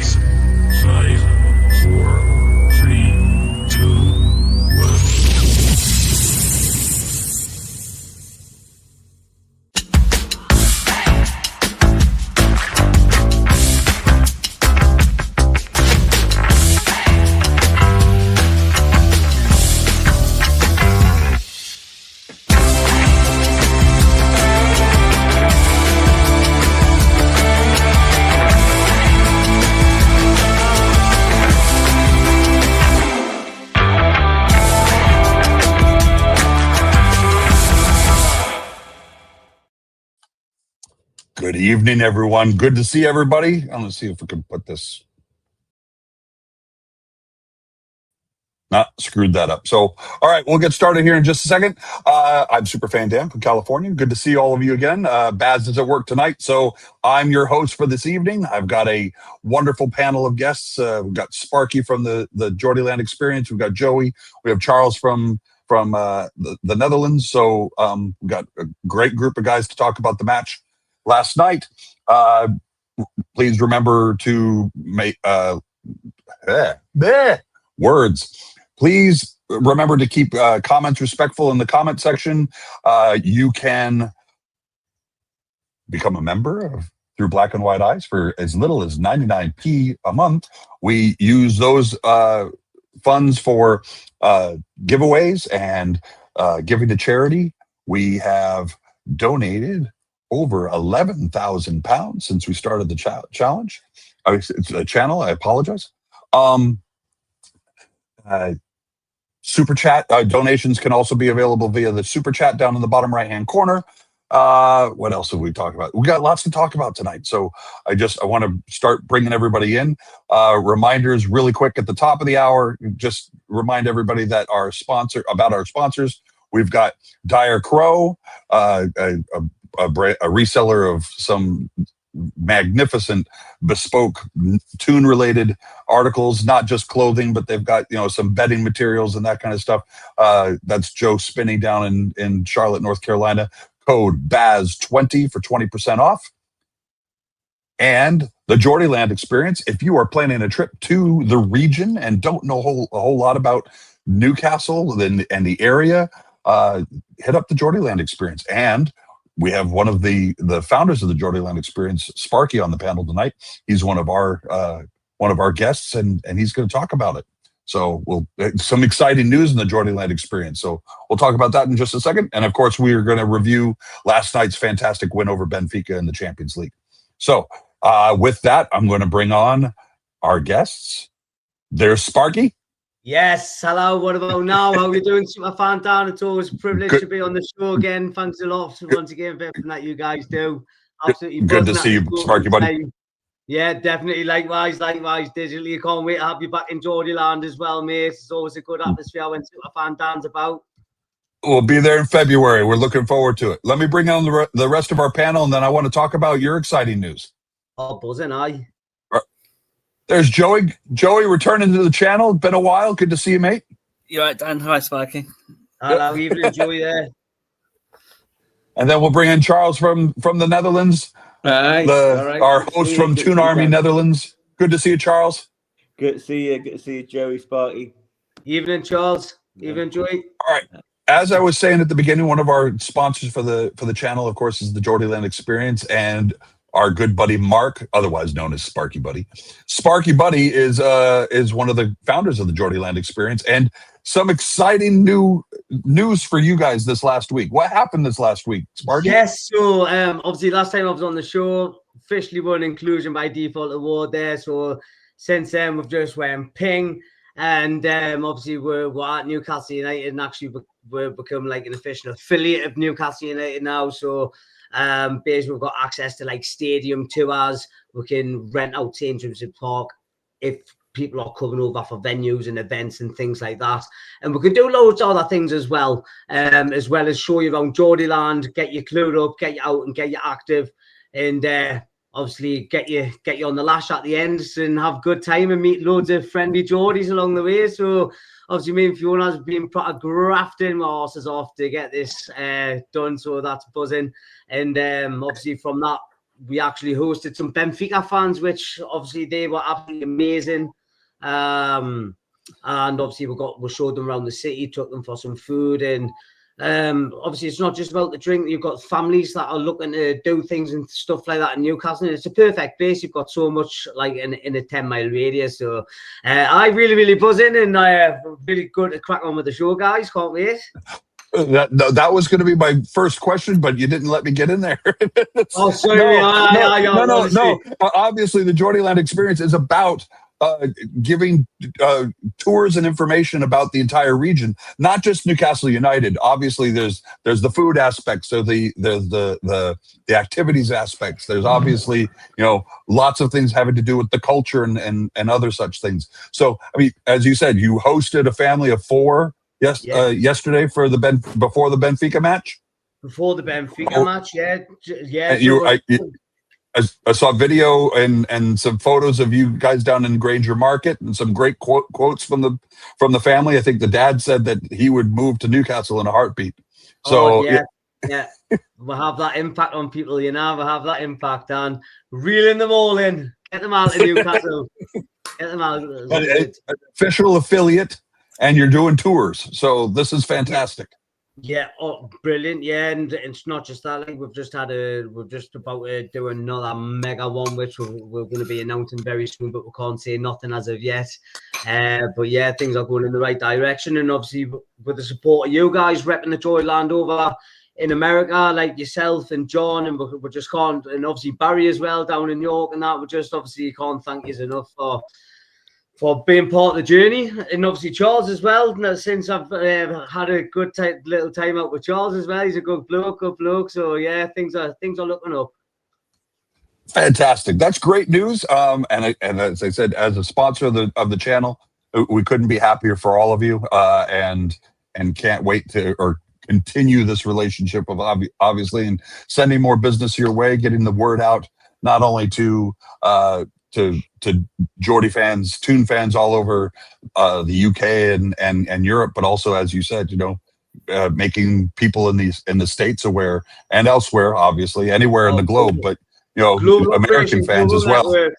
6, 5, 4, 3, 2, 1. Good evening, everyone. Good to see everybody. I'm going to see if we can put this. Screwed that up. So, all right, we'll get started here in just a second. I'm Superfan Dan from California. Good to see all of you again. Baz is at work tonight, so I'm your host for this evening. I've got a wonderful panel of guests. We've got Sparky from the Geordieland Experience. We've got Joey. We have Charles from the Netherlands. So we've got a great group of guys to talk about the match last night. Please remember to make words. Please remember to keep comments respectful in the comment section. You can become a member through Black and White Eyes for as little as 99p a month. We use those funds for giveaways and giving to charity. We have donated over 11,000 pounds since we started the challenge. It's a channel. I apologize. Super chat donations can also be available via the super chat down in the bottom right hand corner. What else have we talked about? We got lots to talk about tonight, so I want to start bringing everybody in. Reminders really quick at the top of the hour. Just remind everybody that our sponsors. We've got Dire Crow, a reseller of some magnificent bespoke tune related articles, not just clothing, but they've got some bedding materials and that kind of stuff. That's Joe Spinning down in Charlotte, North Carolina. Code BAZ20 for 20% off. And the Geordieland Experience, if you are planning a trip to the region and don't know a whole lot about Newcastle and the area, hit up the Geordieland Experience. And we have one of the founders of the Geordieland Experience, Sparky, on the panel tonight. He's one of our guests, and he's going to talk about it. So some exciting news in the Geordieland Experience. So we'll talk about that in just a second. And of course, we are going to review last night's fantastic win over Benfica in the Champions League. So with that, I'm going to bring on our guests. There's Sparky. Yes, hello, what about now? How are you doing, Superfan Dan? It's always a privilege to be on the show again. Thanks a lot once again for everything that you guys do. Absolutely good to see you, Sparky, buddy. Yeah, definitely. Likewise, digitally. I can't wait to have you back in Geordieland as well, mate. It's always a good atmosphere when Superfan Dan's about. We'll be there in February. We're looking forward to it. Let me bring on the rest of our panel, and then I want to talk about your exciting news. Oh, buzzing, aye. There's Joey. Joey, returning to the channel. Been a while. Good to see you, mate. You all right, Dan? Hi, Sparky. Hello, evening, Joey there. And then we'll bring in Charles from the Netherlands. Hi. Our host from Toon Army Netherlands. Good to see you, Charles. Good to see you. Good to see you, Joey, Sparky. Evening, Charles. Evening, Joey. All right. As I was saying at the beginning, one of our sponsors for the channel, of course, is the Geordieland Experience, and our good buddy Mark, otherwise known as Sparky Buddy. Sparky Buddy is one of the founders of the Geordieland Experience, and some exciting news for you guys this last week. What happened this last week, Sparky? Yes, so obviously last time I was on the show, officially won Inclusion by Default award there. So since then we've just went ping, and obviously we're at Newcastle United, and actually we're become like an official affiliate of Newcastle United now. So basically we've got access to like stadium tours. We can rent out St. James's Park if people are coming over for venues and events and things like that. And we can do loads of other things as well as show you around Geordieland, get you clued up, get you out and get you active, and obviously get you on the lash at the end and have a good time and meet loads of friendly Geordies along the way. So obviously me and Fiona's been grafting my horses off to get this done, so that's buzzing. And obviously from that, we actually hosted some Benfica fans, which obviously they were absolutely amazing. And obviously we showed them around the city, took them for some food, and obviously it's not just about the drink. You've got families that are looking to do things and stuff like that in Newcastle. It's a perfect place. You've got so much like in a 10-mile radius. So I really buzzing, and really good to crack on with the show, guys. Can't wait. That was going to be my first question, but you didn't let me get in there. Oh, sorry. No. Obviously, the Geordieland Experience is about giving tours and information about the entire region, not just Newcastle United. Obviously, there's the food aspects, so the activities aspects. There's obviously lots of things having to do with the culture and other such things. So I mean, as you said, you hosted a family of 4 yesterday for before the Benfica match. Before the Benfica match, yeah. I saw video and some photos of you guys down in Granger Market, and some great quotes from the family. I think the dad said that he would move to Newcastle in a heartbeat. So yeah. We'll have that impact on people, we'll have that impact on reeling them all in, get them out of Newcastle, get them out. Official affiliate, and you're doing tours, so this is fantastic. Yeah, brilliant. Yeah, and it's not just that. Like we're just about to do another mega one, which we're going to be announcing very soon, but we can't say nothing as of yet. But yeah, things are going in the right direction, and obviously with the support of you guys repping the Geordieland over in America, like yourself and John, and we just can't, and obviously Barry as well down in York, and that we just obviously can't thank you enough for being part of the journey, and obviously Charles as well. Since I've had a good little time out with Charles as well, he's a good bloke. So yeah, things are looking up. Fantastic, that's great news. And as I said, as a sponsor of the channel, we couldn't be happier for all of you, and can't wait to continue this relationship of obviously and sending more business your way, getting the word out not only to Geordie fans, Toon fans all over the UK and Europe, but also, as you said, making people in the States aware, and elsewhere, obviously anywhere in the globe, but American fans as well. Network.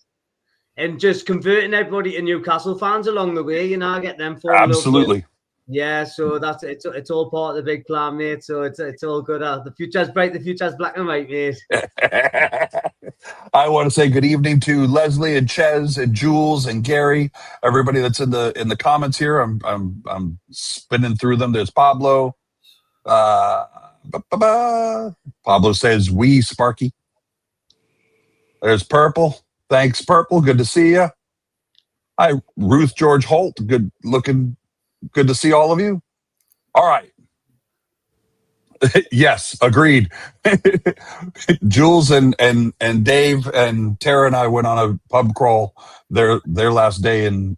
And just converting everybody to Newcastle fans along the way, get them for absolutely. Yeah, so it's all part of the big plan, mate. So it's all good. The future's bright, the future's black and white, mate. I want to say good evening to Leslie and Ches and Jules and Gary, everybody that's in the comments here. I'm spinning through them. There's Pablo. Pablo says we Sparky. There's Purple. Thanks, Purple. Good to see you. Hi, Ruth George Holt. Good looking. Good to see all of you. All right. Yes, agreed. Jules and Dave and Tara and I went on a pub crawl their last day in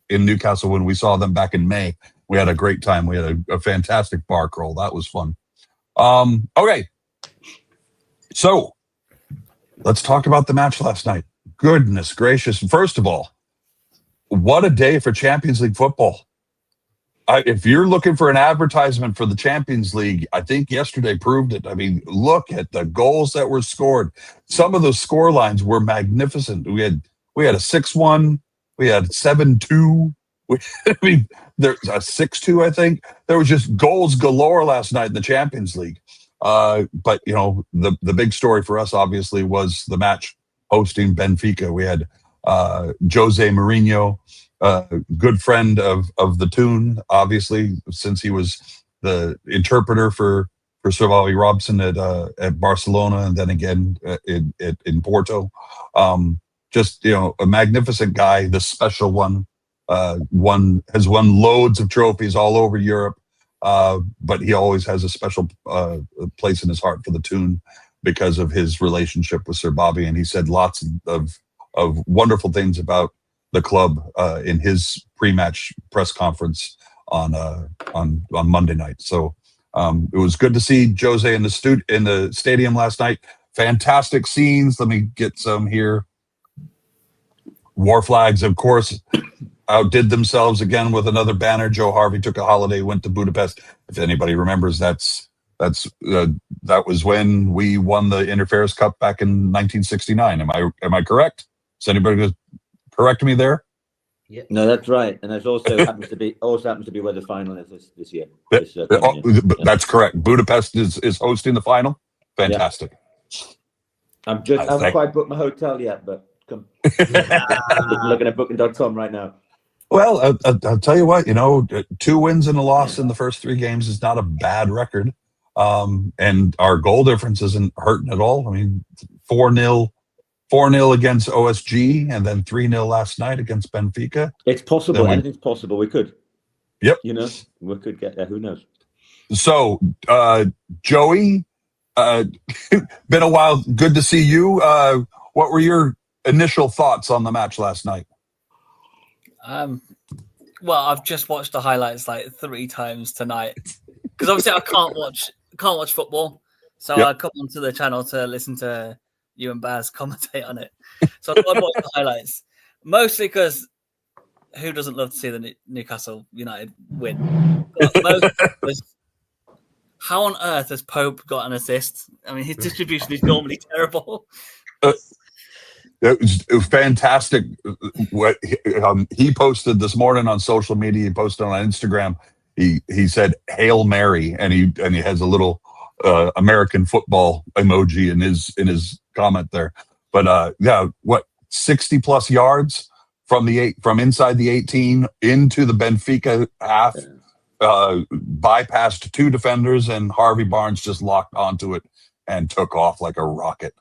Newcastle when we saw them back in May. We had a great time. We had a fantastic bar crawl. That was fun. Okay. So let's talk about the match last night. Goodness gracious. First of all, what a day for Champions League football. If you're looking for an advertisement for the Champions League, I think yesterday proved it. I mean, look at the goals that were scored. Some of those score lines were magnificent. We had a 6-1, we had 7-2. There's a 6-2, I think. There was just goals galore last night in the Champions League. But the big story for us obviously was the match hosting Benfica. We had Jose Mourinho, good friend of the Toon, obviously, since he was the interpreter for Sir Robson at Barcelona, and then again in Porto. Just a magnificent guy, the special one. Has won loads of trophies all over Europe, but he always has a special place in his heart for the Toon because of his relationship with Sir Bobby, and he said lots of wonderful things about the club in his pre-match press conference on Monday night. So it was good to see Jose in the stadium last night. Fantastic scenes. Let me get some here. War flags, of course, outdid themselves again with another banner. Joe Harvey took a holiday, went to Budapest. If anybody remembers, that's That was when we won the Interfares Cup back in 1969. Am I correct? Is anybody going to correct me there? Yeah. No, that's right, and it also happens to be where the final is this year. That's correct. Budapest is hosting the final. Fantastic. Yeah. I haven't quite booked my hotel yet, but come. Looking at booking.com right now. Well, I'll tell you what, 2 wins and a loss in the first 3 games is not a bad record. And our goal difference isn't hurting at all. I mean, 4-0 against OSG and then 3-0 last night against Benfica. It's possible. Anything's possible. We could. Yep. We could get there. Who knows? So, Joey, been a while. Good to see you. What were your initial thoughts on the match last night? Well, I've just watched the highlights like 3 times tonight because obviously I can't watch football, so I come onto the channel to listen to you and Baz commentate on it. So I watched the highlights mostly because who doesn't love to see the Newcastle United win? But most was how on earth has Pope got an assist? I mean, his distribution is normally terrible. It was fantastic. What he posted this morning on social media, he posted on Instagram. He said "Hail Mary" and he has a little American football emoji in his comment there. But 60 plus yards from inside the 18 into the Benfica half, bypassed 2 defenders, and Harvey Barnes just locked onto it and took off like a rocket.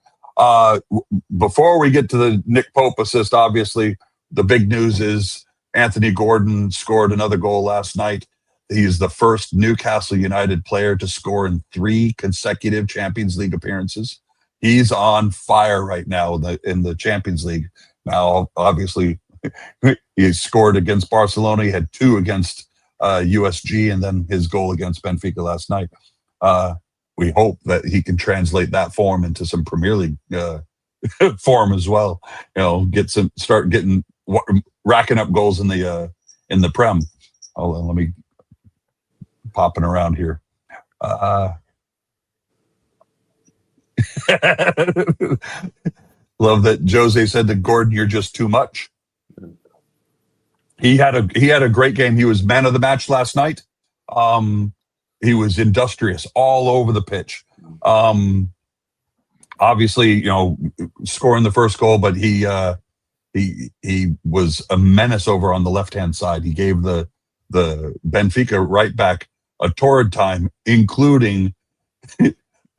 Before we get to the Nick Pope assist, obviously the big news is Anthony Gordon scored another goal last night. He's the first Newcastle United player to score in 3 consecutive Champions League appearances. He's on fire right now in the Champions League. Now, obviously, he scored against Barcelona. He had 2 against USG, and then his goal against Benfica last night. We hope that he can translate that form into some Premier League form as well. Start racking up goals in the Prem. Hold on, let me popping around here. Love that Jose said to Gordon, "You're just too much." He had a great game. He was man of the match last night. He was industrious all over the pitch. Obviously, scoring the first goal, but he was a menace over on the left-hand side. He gave the Benfica right back a torrid time, including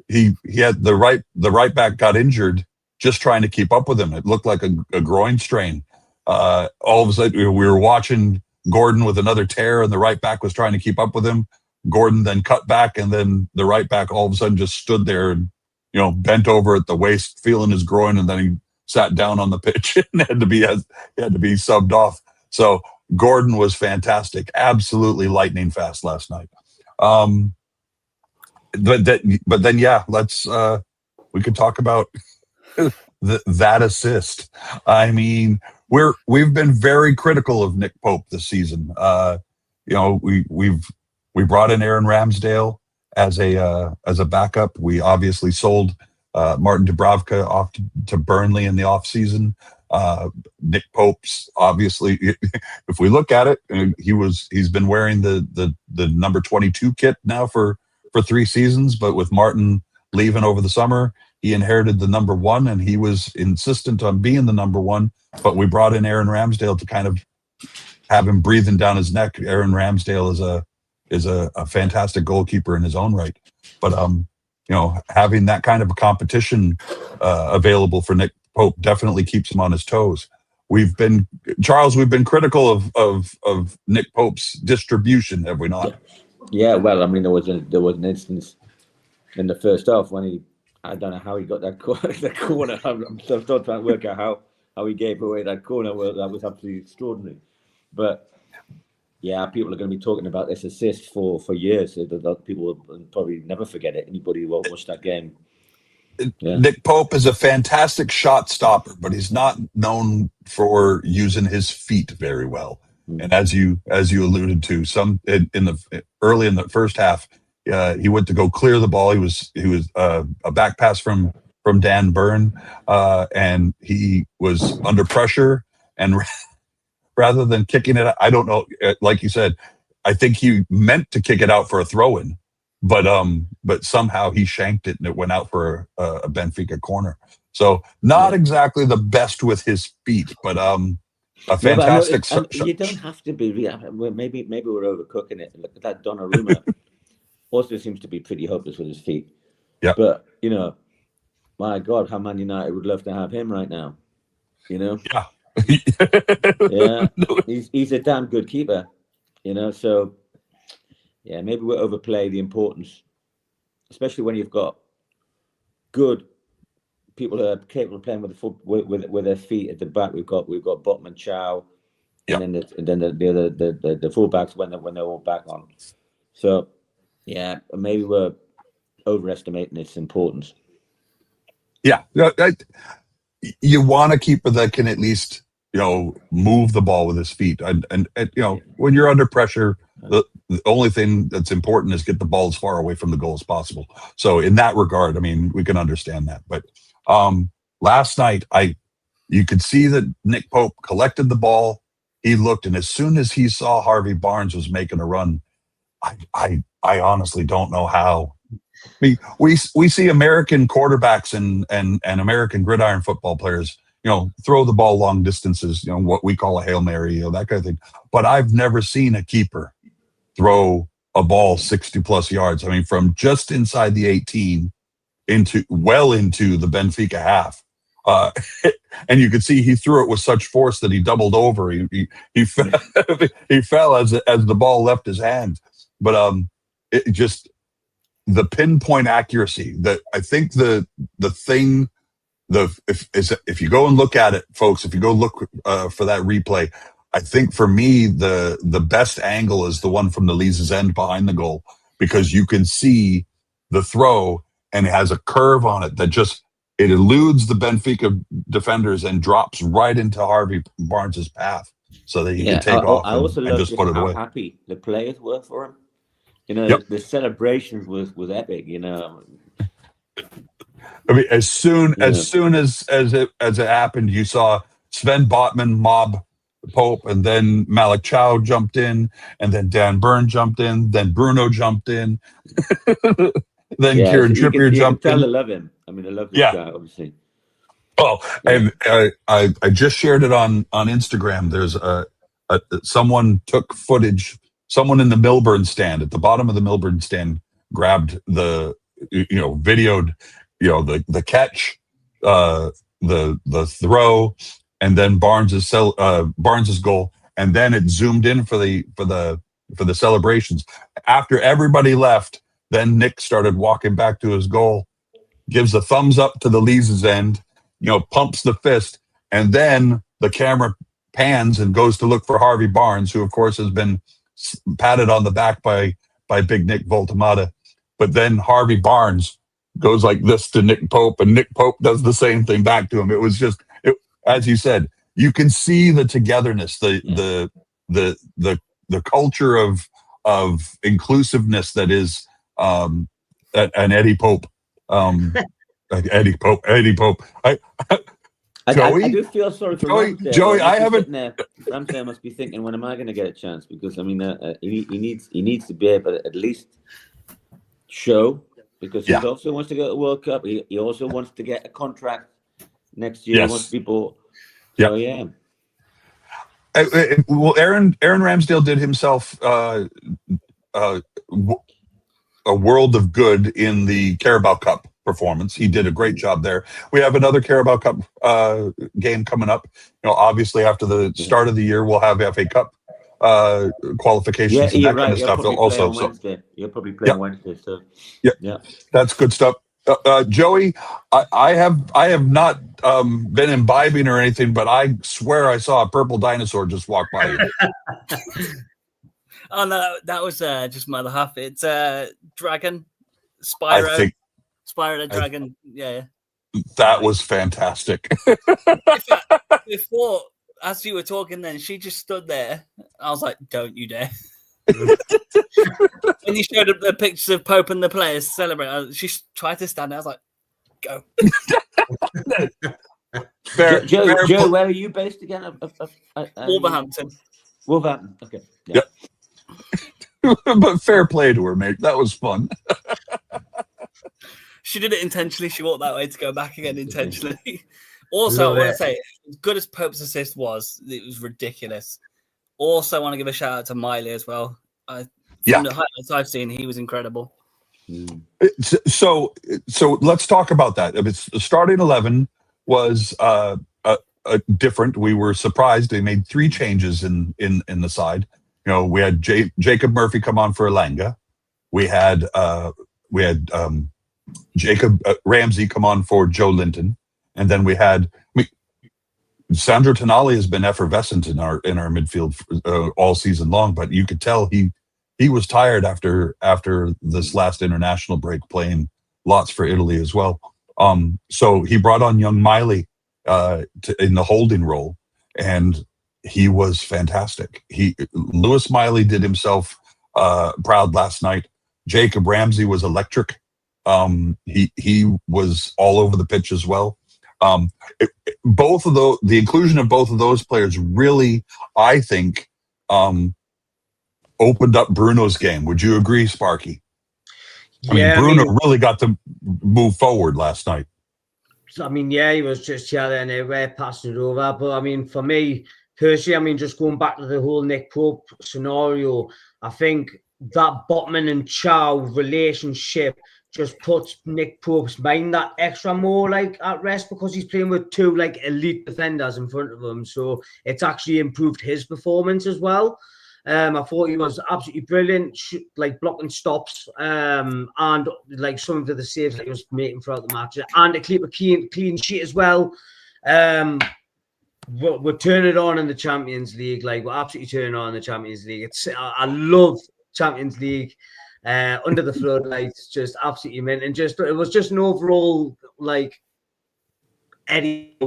he had the right back got injured just trying to keep up with him. It looked like a groin strain. All of a sudden, we were watching Gordon with another tear, and the right back was trying to keep up with him. Gordon then cut back, and then the right back all of a sudden just stood there and, bent over at the waist, feeling his groin, and then he sat down on the pitch and had to be subbed off. So Gordon was fantastic, absolutely lightning fast last night. But then we could talk about that assist. I mean, we've been very critical of Nick Pope this season. We brought in Aaron Ramsdale as a backup. We obviously sold Martin Dubravka off to Burnley in the offseason. Nick Pope's obviously, if we look at it, he's been wearing the number 22 kit now for 3 seasons, but with Martin leaving over the summer, he inherited the number 1, and he was insistent on being the number 1. But we brought in Aaron Ramsdale to kind of have him breathing down his neck. Aaron Ramsdale is a fantastic goalkeeper in his own right. But having that kind of a competition available for Nick Pope definitely keeps him on his toes. We've been critical of Nick Pope's distribution, have we not? Yeah. Well, I mean, there was an instance in the first half when I don't know how he got that corner. I'm still trying to work out how he gave away that corner. Well, that was absolutely extraordinary. But yeah, people are going to be talking about this assist for years. People will probably never forget it. Anybody who won't watch that game. Yeah. Nick Pope is a fantastic shot stopper, but he's not known for using his feet very well. And as you alluded to, early in the first half, he went to go clear the ball. He was a back pass from Dan Byrne, and he was under pressure, and rather than kicking it, I don't know, like you said, I think he meant to kick it out for a throw-in, but somehow he shanked it and it went out for a Benfica corner. So not exactly the best with his feet, but a fantastic. You don't have to be. Maybe we're overcooking it. Look at that Donnarumma. Also seems to be pretty hopeless with his feet. Yeah. But my God, how Man United would love to have him right now. Yeah. Yeah. He's a damn good keeper. So yeah, maybe we overplay the importance, especially when you've got good people who are capable of playing with their feet at the back. We've got Botman, Chow, and then the fullbacks when they're all back on. So yeah, maybe we're overestimating its importance. Yeah, you want a keeper that can at least move the ball with his feet, and when you're under pressure, the only thing that's important is get the ball as far away from the goal as possible. So in that regard, I mean, we can understand that. But last night, you could see that Nick Pope collected the ball. He looked, and as soon as he saw Harvey Barnes was making a run, I honestly don't know how. I mean, we see American quarterbacks and American gridiron football players, throw the ball long distances, what we call a Hail Mary, that kind of thing. But I've never seen a keeper throw a ball 60 plus yards. I mean, from just inside the 18 into the Benfica half. And you could see he threw it with such force that he doubled over. He fell as the ball left his hand. But it just, the pinpoint accuracy that I think if you go and look at it, folks, if you go look for that replay, I think for me the best angle is the one from the Lee's end behind the goal, because you can see the throw and it has a curve on it that it eludes the Benfica defenders and drops right into Harvey Barnes's path, so that he can take off and just put it away. Happy the players were for him. The celebrations was epic. I mean, as soon as it happened, you saw Sven Botman mob Pope, and then Malik Chow jumped in, and then Dan Byrne jumped in, then Bruno jumped in, then Kieran Trippier jumped in. I love him. I mean, I love this guy, obviously. Oh, and I just shared it on Instagram. There's someone took footage. Someone in the Milburn stand, at the bottom of the Milburn stand, grabbed videoed, the catch, the throw, and then Barnes's goal, and then it zoomed in for the celebrations. After everybody left, then Nick started walking back to his goal, gives a thumbs up to the Lee's end, pumps the fist, and then the camera pans and goes to look for Harvey Barnes, who of course has been patted on the back by Big Nick Voltamata. But then Harvey Barnes goes like this to Nick Pope, and Nick Pope does the same thing back to him. It was just, as you said, you can see the togetherness, the culture of inclusiveness that is an Eddie Pope. Eddie Pope. Joey? I do feel sorry for Ramsdale. Joey, I haven't. Ramsdale must be thinking, when am I going to get a chance? Because I mean, he needs to be able to at least show, because he also wants to go to the World Cup. He also wants to get a contract next year. He wants to be bought. So yeah. Well, Aaron Ramsdale did himself a world of good in the Carabao Cup performance. He did a great job there. We have another Carabao Cup game coming up. Obviously after the start of the year, we'll have FA Cup qualifications and that kind of stuff. Also, you'll probably play on Wednesday. So yeah, that's good stuff. Joey, I have not been imbibing or anything, but I swear I saw a purple dinosaur just walk by you. Oh no, that was just my other half. It's dragon, Spyro. Spyro the Dragon, That was fantastic. Before, as you were talking then, she just stood there. I was like, don't you dare. When you showed up the pictures of Pope and the players celebrating, she tried to stand there. I was like, go. Joe, where are you based again? Wolverhampton. Wolverhampton. Okay. Yeah. But fair play to her, mate. That was fun. She did it intentionally. She walked that way to go back again intentionally. Also, I want to say, as good as Pope's assist was, it was ridiculous. Also, I want to give a shout out to Miley as well. From the highlights I've seen, he was incredible. So let's talk about that. The starting 11 was different. We were surprised. They made 3 changes in the side. You know, we had Jacob Murphy come on for Elanga. We had Jacob Ramsey come on for Joe Linton, and then we had Sandro Tonali has been effervescent in our midfield all season long, but you could tell he was tired after this last international break, playing lots for Italy as well. So he brought on young Miley in the holding role, and he was fantastic. Lewis Miley did himself proud last night. Jacob Ramsey was electric. He was all over the pitch as well. The inclusion of both of those players really, I think, opened up Bruno's game. Would you agree, Sparky? Bruno really got to move forward last night. I mean, yeah, he was just yelling everywhere, passing it over. But I mean, for me personally, just going back to the whole Nick Pope scenario, I think that Botman and Chow relationship just puts Nick Pope's mind that extra more at rest, because he's playing with 2 elite defenders in front of him. So it's actually improved his performance as well. I thought he was absolutely brilliant, blocking stops, and some of the saves that he was making throughout the match, and to keep a clean sheet as well. We're turning it on in the Champions League. We're absolutely turning on in the Champions League. I love Champions League. Under the floodlights, just absolutely mint, and it was just an overall Eddie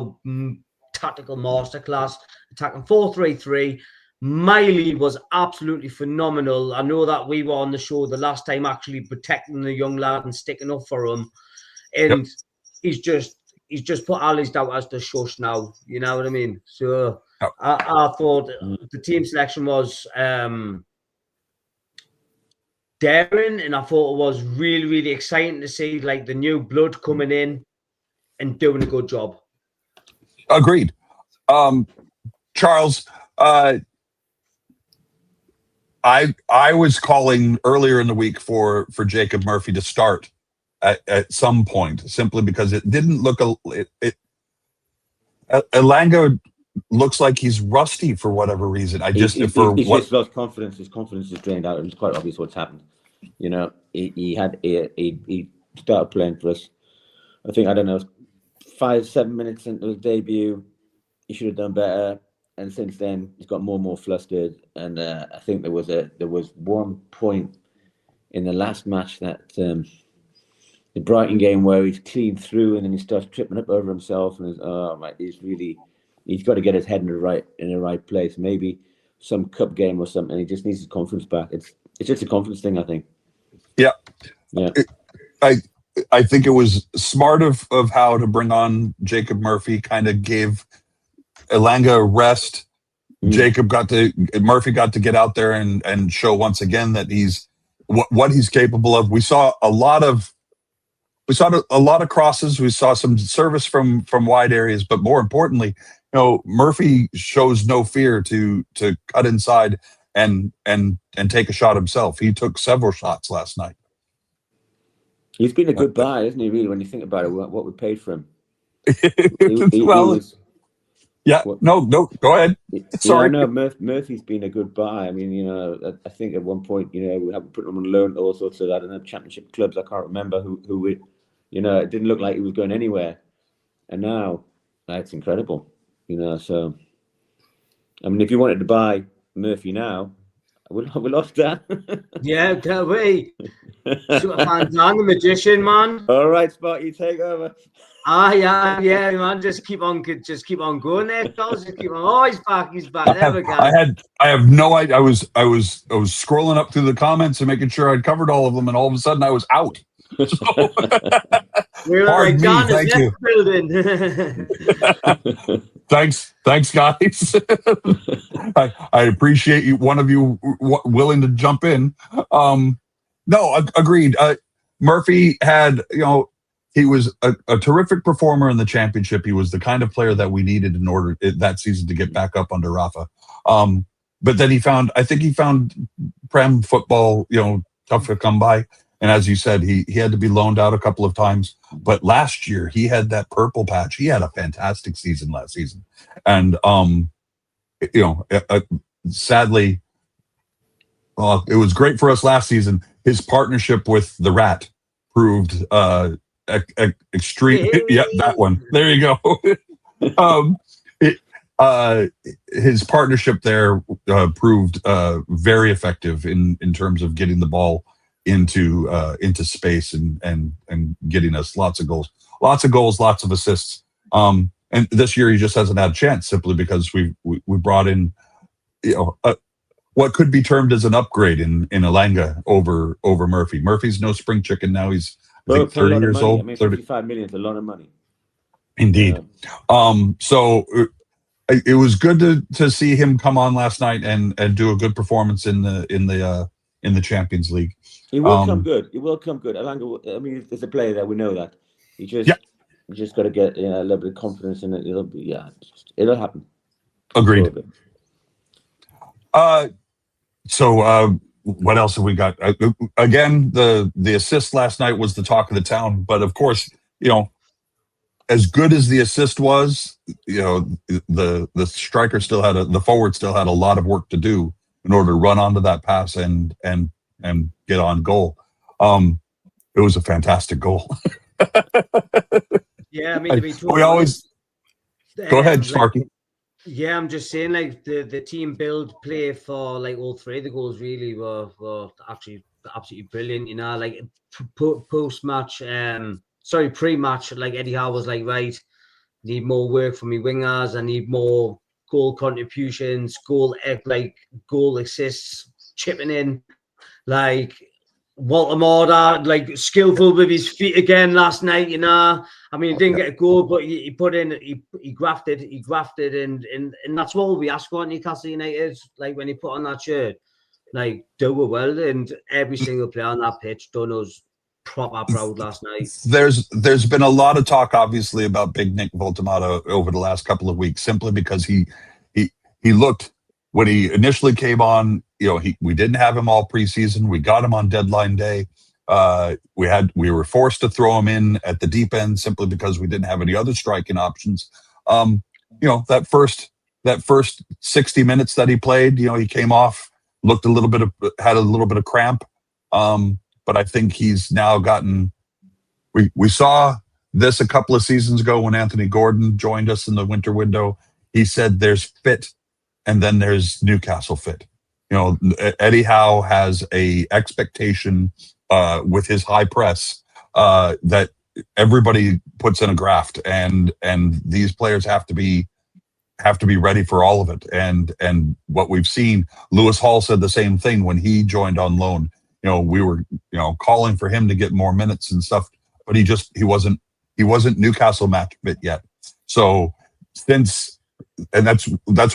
tactical masterclass, attacking 4-3-3. Miley was absolutely phenomenal. I know that we were on the show the last time, actually protecting the young lad and sticking up for him, and he's just put Ali's out as the shush now. You know what I mean? So I thought the team selection was daring, and I thought it was really, really exciting to see the new blood coming in and doing a good job. Agreed. Charles, I was calling earlier in the week for Jacob Murphy to start at some point, simply because it didn't look Elanga looks like he's rusty for whatever reason. He's just lost confidence. His confidence is drained out. It's quite obvious what's happened. You know, he started playing for us. I think, 5-7 minutes into his debut, he should have done better. And since then, he's got more and more flustered. And I think there was one point in the last match, that the Brighton game, where he's clean through and then he starts tripping up over himself, and he's got to get his head in the right place. Maybe some cup game or something. He just needs his confidence back. It's just a confidence thing, I think. Yeah. Yeah. I think it was smart of how to bring on Jacob Murphy, kind of gave Elanga a rest. Murphy got to get out there and show once again that he's what he's capable of. We saw a lot of crosses. We saw some service from wide areas, but more importantly, Murphy shows no fear to cut inside and take a shot himself. He took several shots last night. He's been a good buy, isn't he, really, when you think about it, what we paid for him? Go ahead. Sorry. Murphy's been a good buy. I mean, I think at one point, we have put him on loan to all sorts of, championship clubs. I can't remember who we, it didn't look like he was going anywhere. And now, it's incredible, so, I mean, if you wanted to buy Murphy now, we lost that. Yeah, can't wait. Superman Dan, the magician, man. All right, Spot, you take over. Yeah, man. Just keep on going there, Charles. Just keep on. Oh, he's back. He's back. There we go. I have no idea. I was scrolling up through the comments and making sure I'd covered all of them, and all of a sudden I was out. So, we're pardon like, me. Thank you. Building. Thanks, guys. I appreciate you. One of you willing to jump in. No, agreed. Murphy had, he was a terrific performer in the championship. He was the kind of player that we needed in order that season to get back up under Rafa. But then I think he found Prem football, tough to come by. And as you said, he had to be loaned out a couple of times. But last year he had that purple patch. He had a fantastic season last season. And, sadly, it was great for us last season. His partnership with the Rat proved extreme. Yeah, that one. There you go. His partnership there proved very effective in terms of getting the ball into space and getting us lots of goals, lots of assists. And this year he just hasn't had a chance simply because we brought in, what could be termed as an upgrade in Elanga over Murphy. Murphy's no spring chicken now. He's I think 30 years old. I mean, 55 million is a lot of money. Indeed. So it was good to see him come on last night and do a good performance in the Champions League. He will come good. He will come good. Elanga, I mean, it's a player that we know that. You just got to get a little bit of confidence in it. It'll happen. Agreed. So what else have we got? Again, the assist last night was the talk of the town. But of course, as good as the assist was, the striker the forward still had a lot of work to do in order to run onto that pass and get on goal. It was a fantastic goal. Yeah, I mean, we always go ahead, Sparky. Yeah, I'm just saying, like the team build play for like all three of the goals really were actually absolutely brilliant. Like post-match, pre-match, like Eddie Howe was like, right, need more work from me wingers. I need more goal contributions, goal assists, chipping in, like Walter Morda, like skillful with his feet again last night. I mean, he didn't get a goal, but he put in, he grafted, and that's what we ask for at Newcastle United. Like when he put on that shirt, like do it well, and every single player on that pitch done us proper proud last night. There's been a lot of talk, obviously, about Big Nick Voltamato over the last couple of weeks, simply because he looked, when he initially came on, we didn't have him all preseason. We got him on deadline day. We were forced to throw him in at the deep end simply because we didn't have any other striking options. That first 60 minutes that he played, he came off, had a little bit of cramp. But I think he's now gotten. We saw this a couple of seasons ago when Anthony Gordon joined us in the winter window. He said there's fit, and then there's Newcastle fit. Eddie Howe has a expectation with his high press that everybody puts in a graft, and these players have to be ready for all of it. And what we've seen, Lewis Hall said the same thing when he joined on loan. We were calling for him to get more minutes and stuff, but he wasn't Newcastle match fit yet. So that's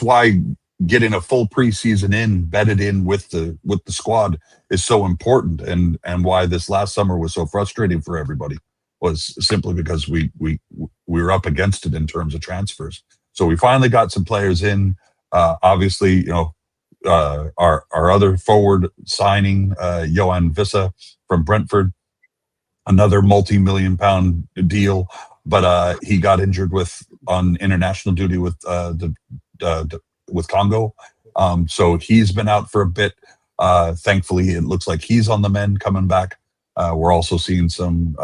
why getting a full preseason bedded in with the squad is so important, and why this last summer was so frustrating for everybody was simply because we were up against it in terms of transfers. So we finally got some players in. Obviously, our other forward signing, Johan Vissa from Brentford, another multi-million-pound deal, but he got injured on international duty with Congo. So he's been out for a bit. Thankfully, it looks like he's on the mend coming back. We're also seeing some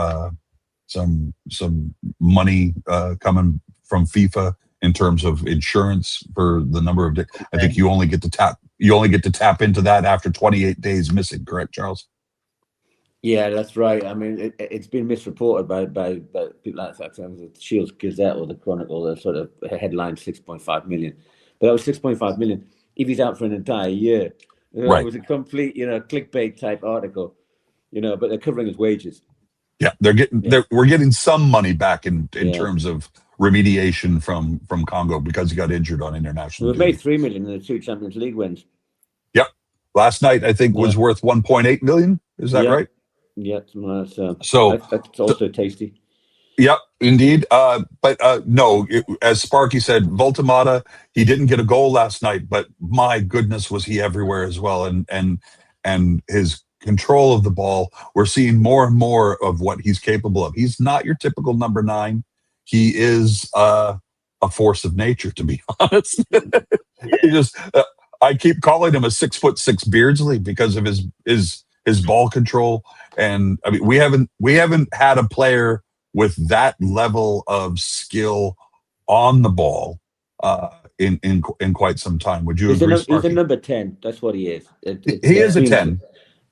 money coming from FIFA in terms of insurance for the number of. I think you only get to tap into that after 28 days missing. Correct, Charles? Yeah, that's right. I mean, it's been misreported by people like that. The Shields Gazette or the Chronicle, the sort of headline 6.5 million. But that was 6.5 million if he's out for an entire year. Right. It was a complete, clickbait type article, but they're covering his wages. Yeah, we're getting some money back in terms of remediation from Congo because he got injured on international We've duty. made 3 million in the 2 Champions League wins. Yep. Last night, I think, was worth 1.8 million. Is that right? Yeah, so that's also tasty. Yep, indeed. But no, as Sparky said, Voltemata, he didn't get a goal last night, but my goodness, was he everywhere as well. And his control of the ball, we're seeing more and more of what he's capable of. He's not your typical number 9. He is a force of nature, to be honest. He just, I keep calling him a 6'6" Beardsley because of his ball control. And I mean, we haven't had a player with that level of skill on the ball in quite some time. Would you agree, Sparky? He's a number 10. That's what he is. He is a 10.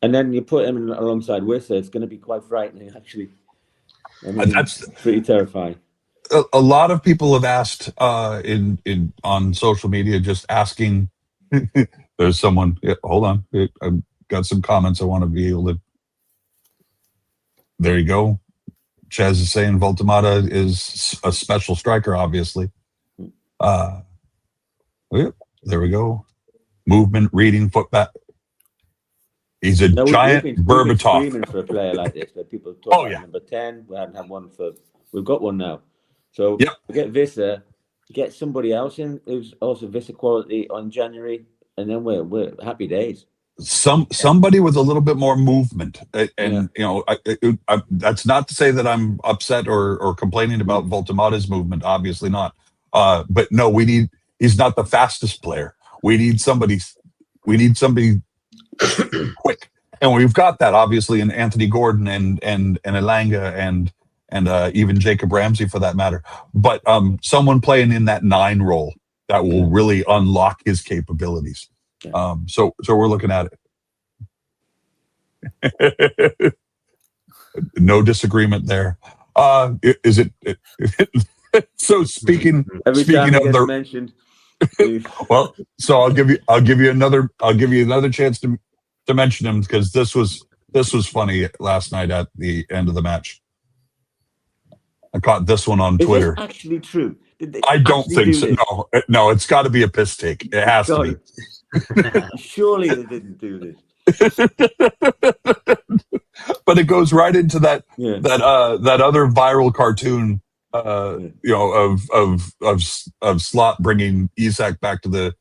And then you put him alongside Wissa, it's going to be quite frightening, actually. I mean, that's pretty terrifying. A lot of people have asked on social media, just asking. There's someone. Hold on, I've got some comments I want to be able to. There you go. Chaz is saying Voltemata is a special striker, obviously. There we go. Movement, reading, foot back. He's a giant Berbatov. We've been screaming for a player like this. That people talk about number 10. We haven't had one for. We've got one now. So we get Visser, get somebody else in who's also Visser quality on January, and then we're happy days. Somebody with a little bit more movement, and that's not to say that I'm upset or complaining about Voltemata's movement. Obviously not. But no, he's not the fastest player. We need somebody quick, and we've got that obviously in Anthony Gordon and Elanga and even Jacob Ramsey for that matter. But someone playing in that 9 role that will really unlock his capabilities. So we're looking at it. No disagreement there. Is it? So speaking of the mentioned. Well, so I'll give you another chance to mention him, because this was funny last night at the end of the match. I caught this one on Twitter. Is this actually true? I don't think so. No, it's got to be a piss take. It has to be. Surely they didn't do this. But it goes right into that other viral cartoon, of Slot bringing Isak back to the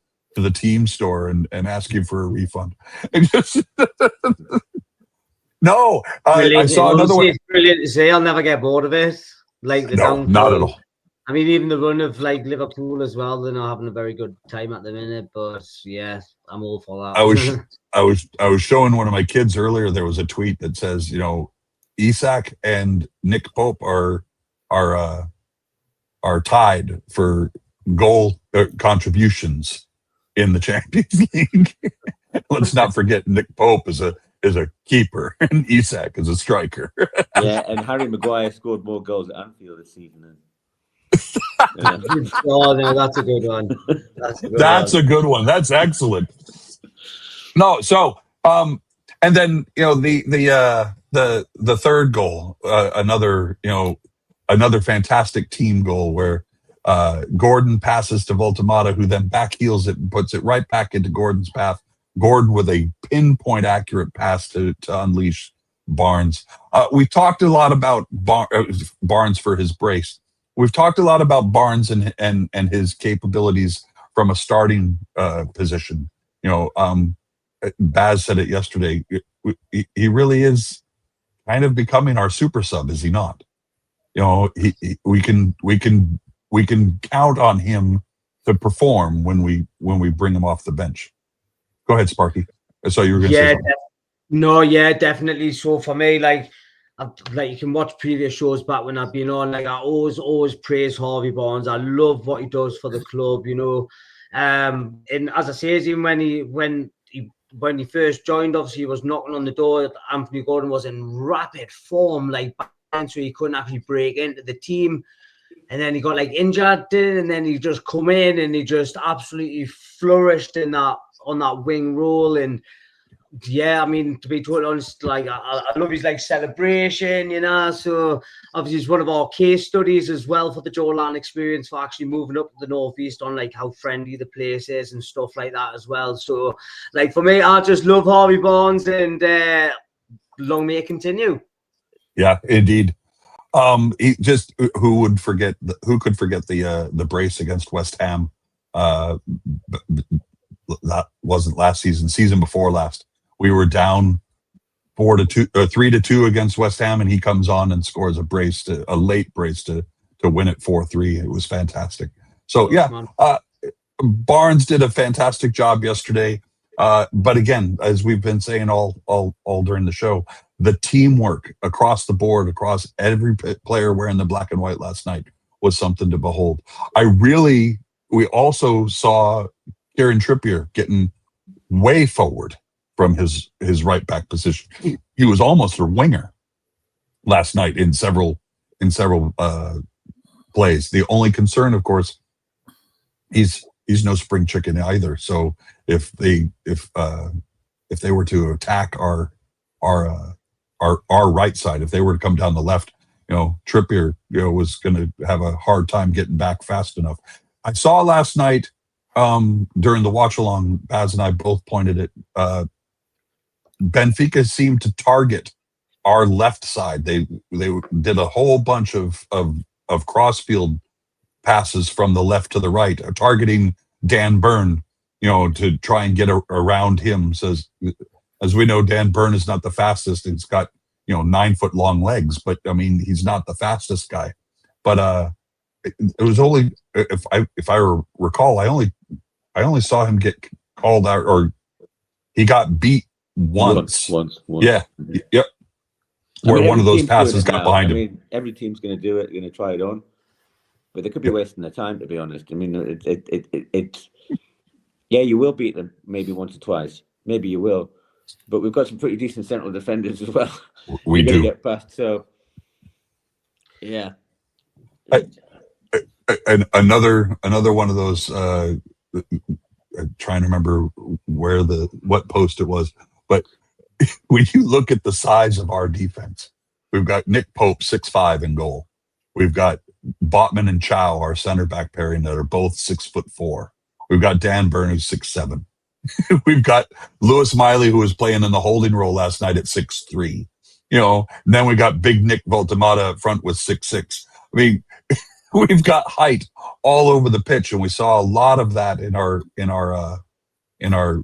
team store and asking for a refund. No, I saw another one. It's brilliant to see. I'll never get bored of it. Like not at all. I mean, even the run of like Liverpool as well, they're not having a very good time at the minute. But yeah, I'm all for that. I was showing one of my kids earlier. There was a tweet that says, Isak and Nick Pope are tied for goal contributions in the Champions League. Let's not forget Nick Pope is a keeper and Isak is a striker. Yeah, and Harry Maguire scored more goals at Anfield this season. Oh no, that's a good one. That's a good one. That's excellent. No, so and then the third goal, another fantastic team goal where Gordon passes to Voltemata, who then backheels it and puts it right back into Gordon's path. Gordon with a pinpoint accurate pass to unleash Barnes. We talked a lot about Barnes for his brace. We've talked a lot about Barnes and his capabilities from a starting position. Baz said it yesterday. He really is kind of becoming our super sub, is he not? We can count on him to perform when we bring him off the bench. Go ahead, Sparky. I saw you were going to say something. Definitely. So for me, like you can watch previous shows back when I've been on. Like I always praise Harvey Barnes. I love what he does for the club. And as I say, even when he when he first joined, obviously he was knocking on the door. Anthony Gordon was in rapid form, like, so he couldn't actually break into the team. And then he got like injured, and then he just come in and he just absolutely flourished in that on that wing role. And yeah, I mean, to be totally honest, like I love his like celebration, you know. So obviously, it's one of our case studies as well for the Geordieland Experience for actually moving up to the northeast on like how friendly the place is and stuff like that as well. So, like for me, I just love Harvey Barnes, and long may it continue. Yeah, indeed. He just who could forget the brace against West Ham? That wasn't last season before last. We were down 3-2 against West Ham, and he comes on and scores a late brace to win it 4-3. It was fantastic. So yeah, Barnes did a fantastic job yesterday. But again, as we've been saying all during the show, the teamwork across the board, across every player wearing the black and white last night was something to behold. We also saw Kieran Trippier getting way forward from his right back position. He was almost a winger last night in several plays. The only concern, of course, he's no spring chicken either. So if they were to attack our right side, if they were to come down the left, Trippier, was going to have a hard time getting back fast enough. I saw last night during the watch along, Baz and I both pointed it. Benfica seemed to target our left side. They did a whole bunch of crossfield passes from the left to the right, targeting Dan Burn, to try and get around him. So as we know, Dan Burn is not the fastest. He's got 9-foot long legs, but I mean, he's not the fastest guy. But it was only, if I recall, I only saw him get called out, or he got beat once. Yeah. Yep. Where one of those passes got behind him. I mean, every team's going to do it, going to try it on, but they could be wasting their time, to be honest. I mean, it's yeah, you will beat them maybe once or twice, maybe you will, but we've got some pretty decent central defenders as well. We do get past. So yeah, and another one of those. Trying to remember what post it was, but when you look at the size of our defense, we've got Nick Pope 6'5" in goal. We've got Botman and Chow, our center back pairing, that are both 6'4". We've got Dan Burn, who's 6'7". We've got Lewis Miley, who was playing in the holding role last night at 6'3". And then we got big Nick Voltemata up front with 6'6". I mean, we've got height all over the pitch, and we saw a lot of that in our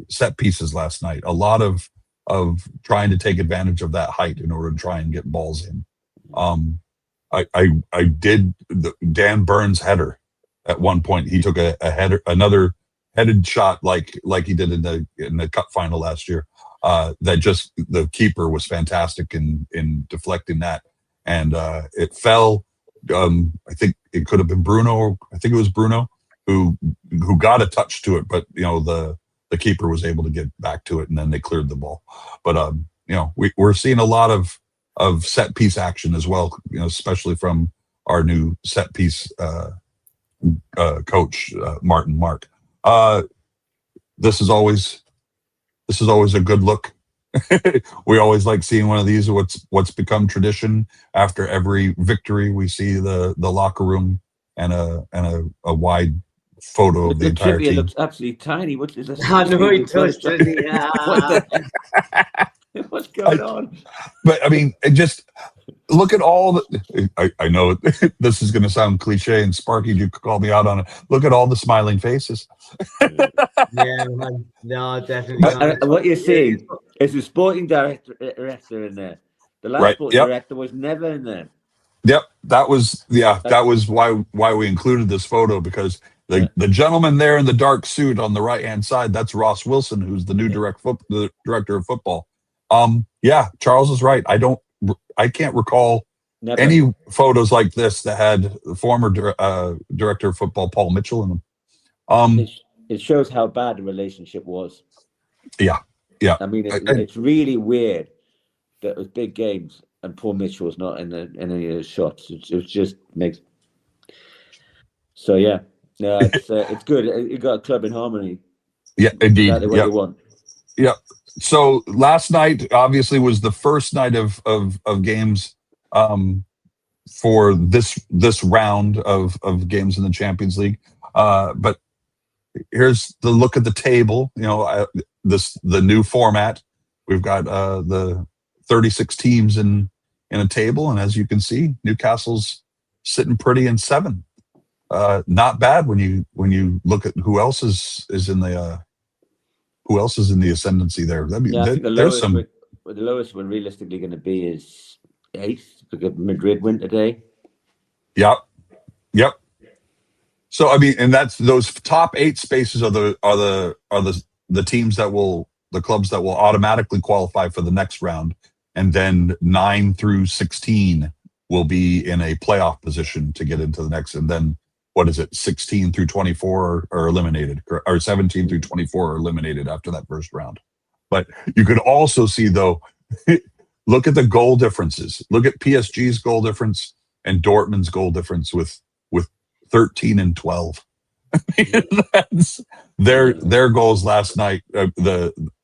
set pieces last night. A lot of trying to take advantage of that height in order to try and get balls in. I did Dan Burns' header at one point. He took a header, another headed shot like he did in the cup final last year. That just, the keeper was fantastic in deflecting that, and it fell. I think it could have been Bruno. I think it was Bruno who got a touch to it, but the keeper was able to get back to it, and then they cleared the ball. But we're seeing a lot of set piece action as well, especially from our new set piece coach, Martin Mark. This is always a good look. We always like seeing one of these. What's become tradition after every victory. We see the locker room and a wide photo of the entire team. Looks absolutely tiny. What is this? I know he does. What's going on? But I mean, just look at all the. I know this is going to sound cliche, and Sparky, you could call me out on it. Look at all the smiling faces. Yeah, man. No, definitely. What you're seeing is the sporting director in there. The last sporting director was never in there. Yep, that was why we included this photo, because the gentleman there in the dark suit on the right hand side, that's Ross Wilson, who's the new the director of football. Charles is right. I can't recall any photos like this that had the former director of football Paul Mitchell in them. It shows how bad the relationship was. Yeah, Yeah. I mean, it's really weird that it was big games and poor Mitchell was not in any of the shots. It just makes. So yeah, no, it's good. You got a club in harmony. Yeah, indeed. Exactly what you want. Yeah. So last night obviously was the first night of games for this round of games in the Champions League. But here's the look at the table. You know, the new format. We've got the 36 teams in a table, and as you can see, Newcastle's sitting pretty in 7th. Not bad when you look at who else is in the ascendancy there. I think the lowest we're realistically going to be is 8th because Madrid win today. Yep. So I mean, and that's those top 8 spaces are the teams the clubs that will automatically qualify for the next round, and then 9 through 16 will be in a playoff position to get into the next, and then what is it? 16 through 24 are eliminated, or 17 through 24 are eliminated after that first round. But you could also see, though, look at the goal differences. Look at PSG's goal difference and Dortmund's goal difference with 13 and 12. That's their goals last night.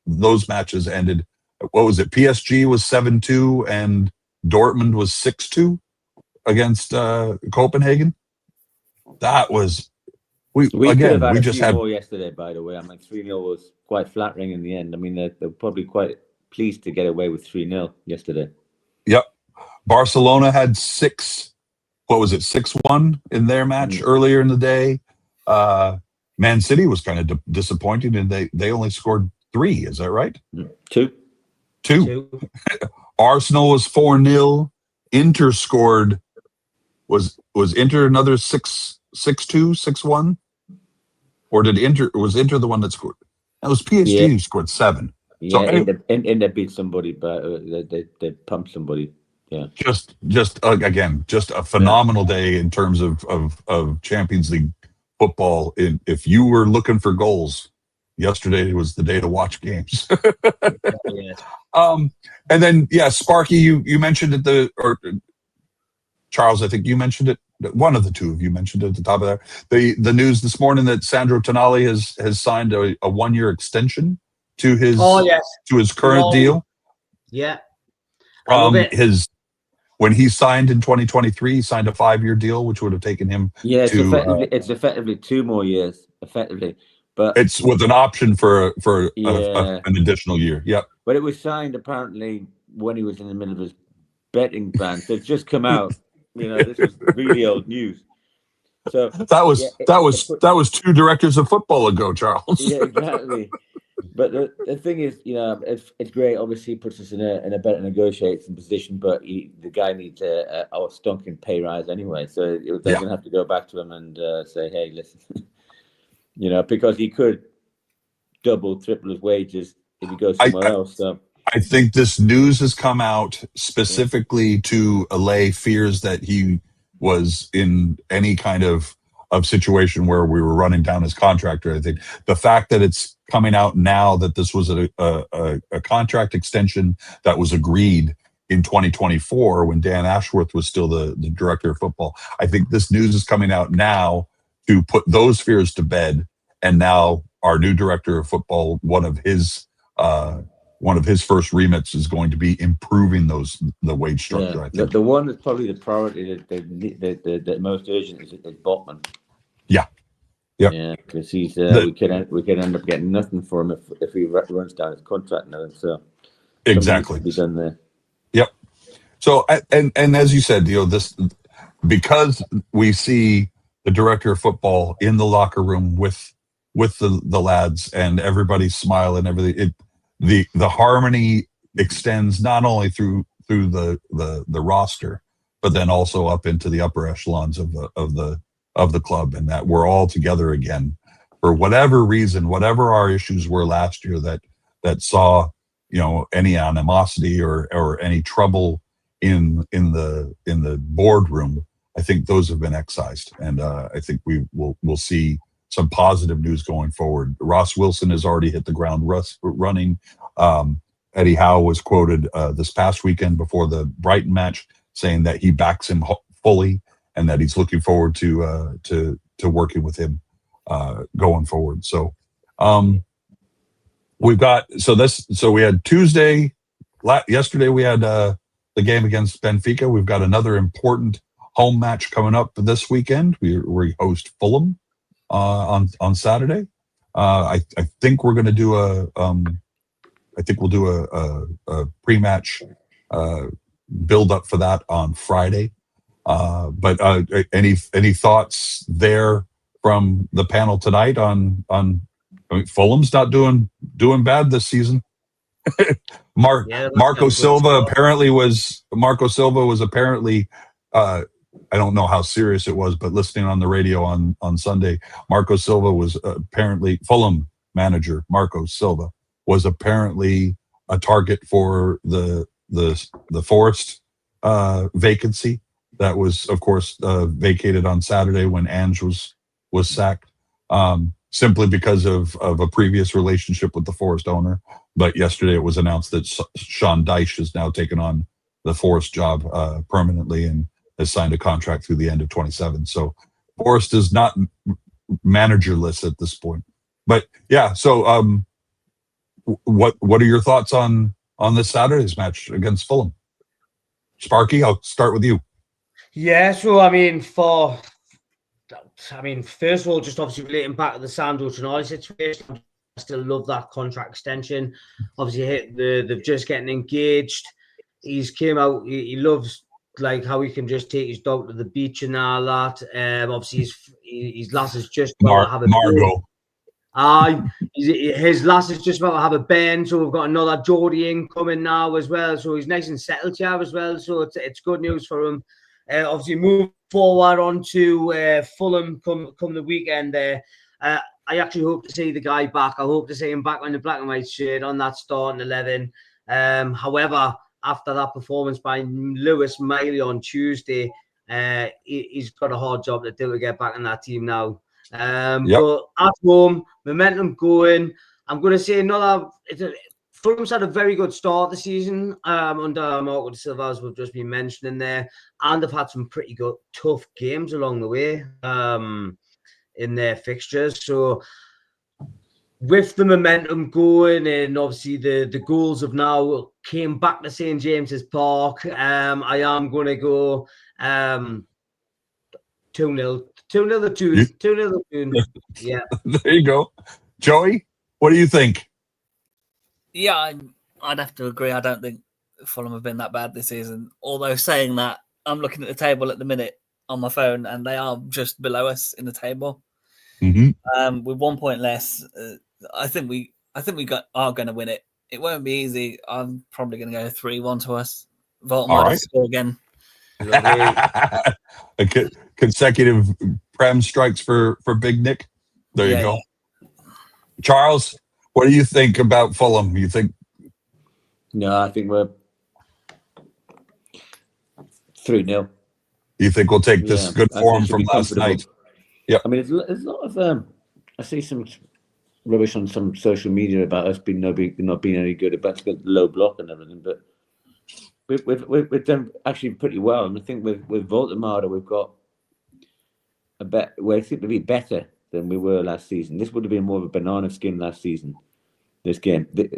Those matches ended. What was it? PSG was 7-2 and Dortmund was 6-2 against Copenhagen. That was we could have had a few more yesterday. By the way, I mean 3-0 was quite flattering in the end. I mean they're probably quite pleased to get away with 3-0 yesterday. Yep, Barcelona had 6-1 in their match earlier in the day. Man City was kind of disappointed, and they only scored 3. Is that right? 2. Arsenal was 4-0. Inter scored. Was Inter another 6-2, 6-1? Or was Inter the one that scored? That was PSG who scored 7. Yeah, so Inter beat somebody, but they pumped somebody. Yeah. Just again, just a phenomenal day in terms of Champions League football. If you were looking for goals, yesterday was the day to watch games. And then Sparky, you mentioned it, or Charles, I think you mentioned it. One of the two of you mentioned it at the top of there. The news this morning that Sandro Tonali has signed a 1-year extension to his current deal. Yeah. When he signed in 2023, he signed a 5-year deal, which would have taken him. Yeah, it's effectively 2 more years, effectively, but it's with an option for an additional year. Yep. But it was signed apparently when he was in the middle of his betting ban. So it's just come out. This was really old news. So that was 2 directors of football ago, Charles. Yeah, exactly. But the thing is, it's great. Obviously, puts us in a better negotiating position. But the guy needs a stonking pay rise anyway. So they're going to have to go back to him and say, "Hey, listen," because he could double, triple his wages if he goes somewhere else. So I think this news has come out specifically to allay fears that he was in any kind of situation where we were running down his contract. I think the fact that it's coming out now that this was a contract extension that was agreed in 2024 when Dan Ashworth was still the director of football. I think this news is coming out now to put those fears to bed. And now our new director of football, one of his first remits is going to be improving the wage structure. Yeah. I think the one that's probably the priority the most urgent is Botman. Yeah. Yeah, because he's we could end up getting nothing for him if he runs down his contract now. So exactly be done there. Yep. So and as you said, this because we see the director of football in the locker room with the lads and everybody smiling, everything. The harmony extends not only through the roster, but then also up into the upper echelons of the club, and that we're all together again for whatever reason, whatever our issues were last year that saw any animosity or any trouble in the boardroom. I think those have been excised, and I think we'll see some positive news going forward. Ross Wilson has already hit the ground running. Eddie Howe was quoted this past weekend before the Brighton match saying that he backs him fully and that he's looking forward to working with him going forward. So we had Tuesday. Yesterday we had the game against Benfica. We've got another important home match coming up this weekend. We host Fulham on Saturday. I think we're going to do we'll do a pre-match build up for that on Friday. But any thoughts there from the panel tonight on Fulham's not doing bad this season. Marco Silva was apparently I don't know how serious it was, but listening on the radio on Sunday, Marco Silva was apparently Fulham manager. Marco Silva was apparently a target for the Forest vacancy that was, of course, vacated on Saturday when Ange was sacked, simply because of a previous relationship with the Forest owner. But yesterday it was announced that Sean Dyche has now taken on the Forest job permanently and has signed a contract through the end of 27. So Forest is not managerless at this point. But yeah, so what are your thoughts on this Saturday's match against Fulham? Sparky, I'll start with you. Yeah, so first of all, just obviously relating back to the Sandro Tonali situation, I still love that contract extension. Obviously, they're just getting engaged. He's came out. He loves like how he can just take his dog to the beach and all that. Obviously, his lass is just about to have a Margot. His lass is just about to have a band, so we've got another Geordie in coming now as well. So he's nice and settled here as well. So it's good news for him. Obviously, move forward on to Fulham come the weekend there. I actually hope to see the guy back. I hope to see him back on the black and white shirt on that starting 11. However, after that performance by Lewis Miley on Tuesday, he's got a hard job to do to get back in that team now. But at home, momentum going. I'm going to say Fulham's had a very good start the season under Marco de Silva, as we've just been mentioning there, and they've had some pretty good, tough games along the way in their fixtures. So with the momentum going, and obviously the goals have now came back to St. James's Park, I am going to go 2-0. 2-0 to 2. Yeah. There you go. Joey, what do you think? Yeah, I'd have to agree. I don't think Fulham have been that bad this season. Although saying that, I'm looking at the table at the minute on my phone, and they are just below us in the table. Mm-hmm. With 1 point less. I think we are going to win it. It won't be easy. I'm probably going to go 3-1 to us. Volta might score again. Consecutive Prem strikes for Big Nick. There you go. Yeah. Charles, what do you think about Fulham? You think? No, I think we're 3-0. You think we'll take this good form from last night? Yeah. I mean, there's a lot of I see some rubbish on some social media about us not being any good about the low block and everything, but we've done actually pretty well. And I think with Volta we've got we seem to be better than we were last season. This would have been more of a banana skin last season. This game, the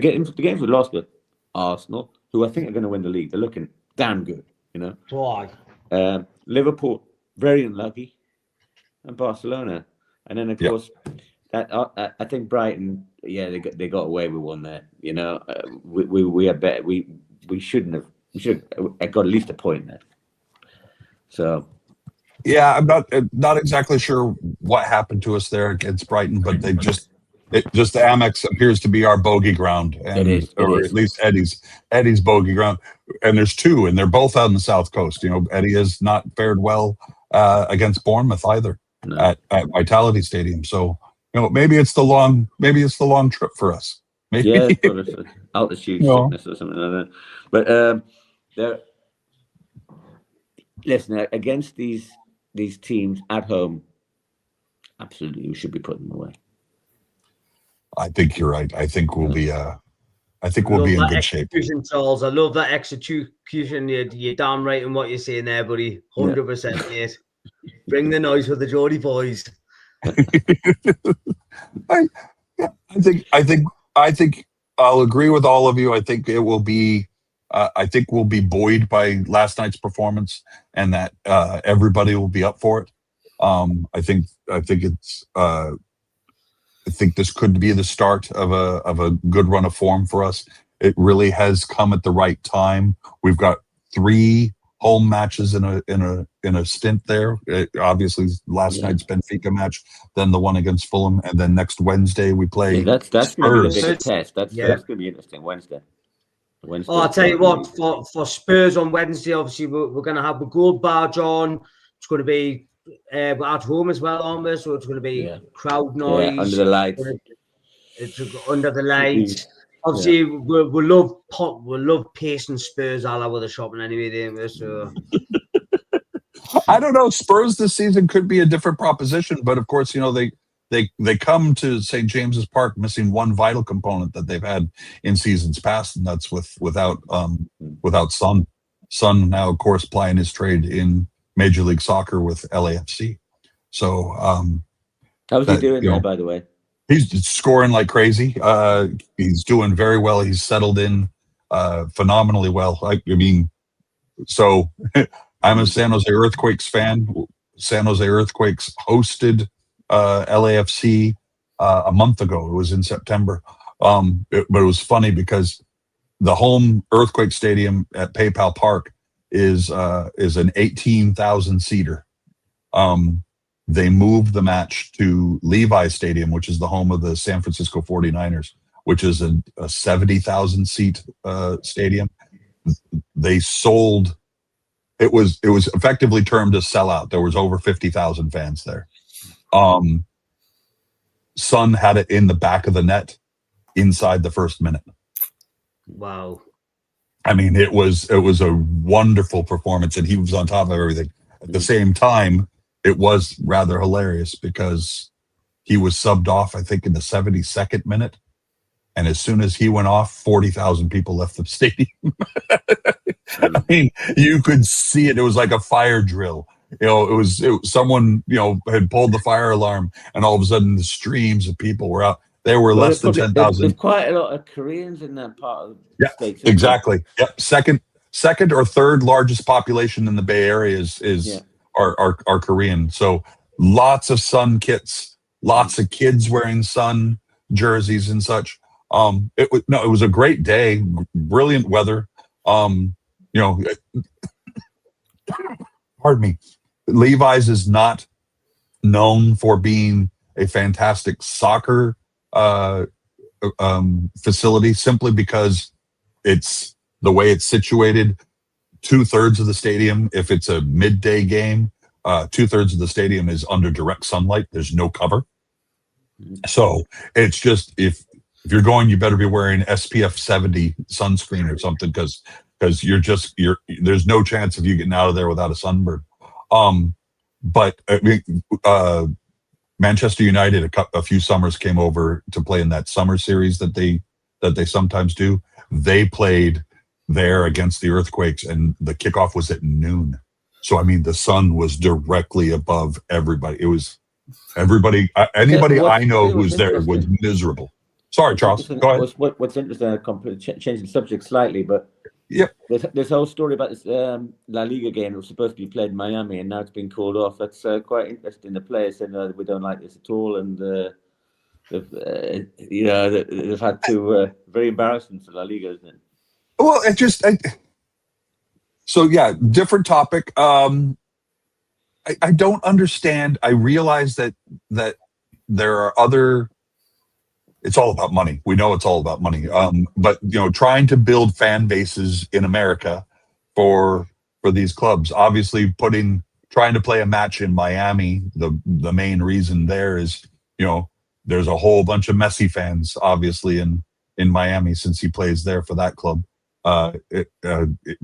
games we lost with Arsenal, who I think are going to win the league. They're looking damn good, you know. Why? Liverpool, very unlucky, and Barcelona, and then of course that I think Brighton. Yeah, they got away with one there. You know, we had better. We shouldn't have. We should have got at least a point there. So. Yeah, I'm not exactly sure what happened to us there against Brighton, but the Amex appears to be our bogey ground, and at least Eddie's bogey ground. And there's two, and they're both out on the South Coast. You know, Eddie has not fared well against Bournemouth either at Vitality Stadium. So you know, maybe it's the long trip for us. Maybe. Yeah, altitude sickness or something like that. But listen, against these teams at home, absolutely, we should be putting them away. I think you're right. I think we'll be. I think we'll be in good shape. Charles, I love that execution. You're damn right in what you're saying there, buddy. 100%, mate. Bring the noise with the Geordie boys. I think I'll agree with all of you. I think it will be. I think we'll be buoyed by last night's performance, and that everybody will be up for it. I think it's. I think this could be the start of a good run of form for us. It really has come at the right time. We've got 3 home matches in a stint there. Obviously, last night's Benfica match, then the one against Fulham, and then next Wednesday we play. That's going to be the biggest test. That's going to be interesting. Wednesday. Oh, I'll tell you what. For Spurs on Wednesday, obviously we're going to have the gold badge on. It's going to be. We're at home as well, aren't we? So it's going to be crowd noise under the lights. It's under the lights. Obviously, we love pace and Spurs all over the shopping anyway, don't we? So I don't know. Spurs this season could be a different proposition, but of course, they come to St. James's Park missing one vital component that they've had in seasons past, and that's without Son. Son now, of course, plying his trade in Major League Soccer with LAFC. So how's he doing there, by the way? He's scoring like crazy. He's doing very well. He's settled in phenomenally well. I mean, so I'm a San Jose Earthquakes fan. San Jose Earthquakes hosted LAFC a month ago. It was in September. But it was funny because the home Earthquake Stadium at PayPal Park is an 18,000 seater. They moved the match to Levi Stadium, which is the home of the San Francisco 49ers, which is a 70,000 seat stadium. They sold. It was effectively termed a sellout. There was over 50,000 fans there. Son had it in the back of the net inside the first minute. Wow. I mean, it was a wonderful performance, and he was on top of everything. At the same time, it was rather hilarious because he was subbed off, I think, in the 72nd minute. And as soon as he went off, 40,000 people left the stadium. I mean, you could see it. It was like a fire drill. It was someone, had pulled the fire alarm, and all of a sudden the streams of people were out. There were less than 10,000. There's quite a lot of Koreans in that part of the States. Exactly. Yep. Second or third largest population in the Bay Area are Korean. So lots of Sun kits, lots of kids wearing Sun jerseys and such. It was a great day, brilliant weather. Pardon me. Levi's is not known for being a fantastic soccer facility, simply because it's the way it's situated. 2/3 of the stadium, if it's a midday game, 2/3 of the stadium is under direct sunlight. There's no cover. So it's just, if you're going, you better be wearing SPF 70 sunscreen or something, because there's no chance of you getting out of there without a sunburn. But I mean, Manchester United a few summers came over to play in that summer series that they sometimes do. They played there against the Earthquakes, and the kickoff was at noon. So I mean, the sun was directly above everybody. It was everybody. Anybody I know who's there was miserable. Sorry, Charles. Go ahead. What's interesting, changing the subject slightly, but this whole story about this La Liga game that was supposed to be played in Miami, and now it's been called off. That's quite interesting. The players said we don't like this at all, and they've had to very embarrassing for La Liga, isn't it? Well, different topic. I don't understand. I realize that there are other. It's all about money. We know it's all about money. But trying to build fan bases in America for these clubs, obviously trying to play a match in Miami. The main reason there is, there's a whole bunch of Messi fans, obviously in Miami, since he plays there for that club.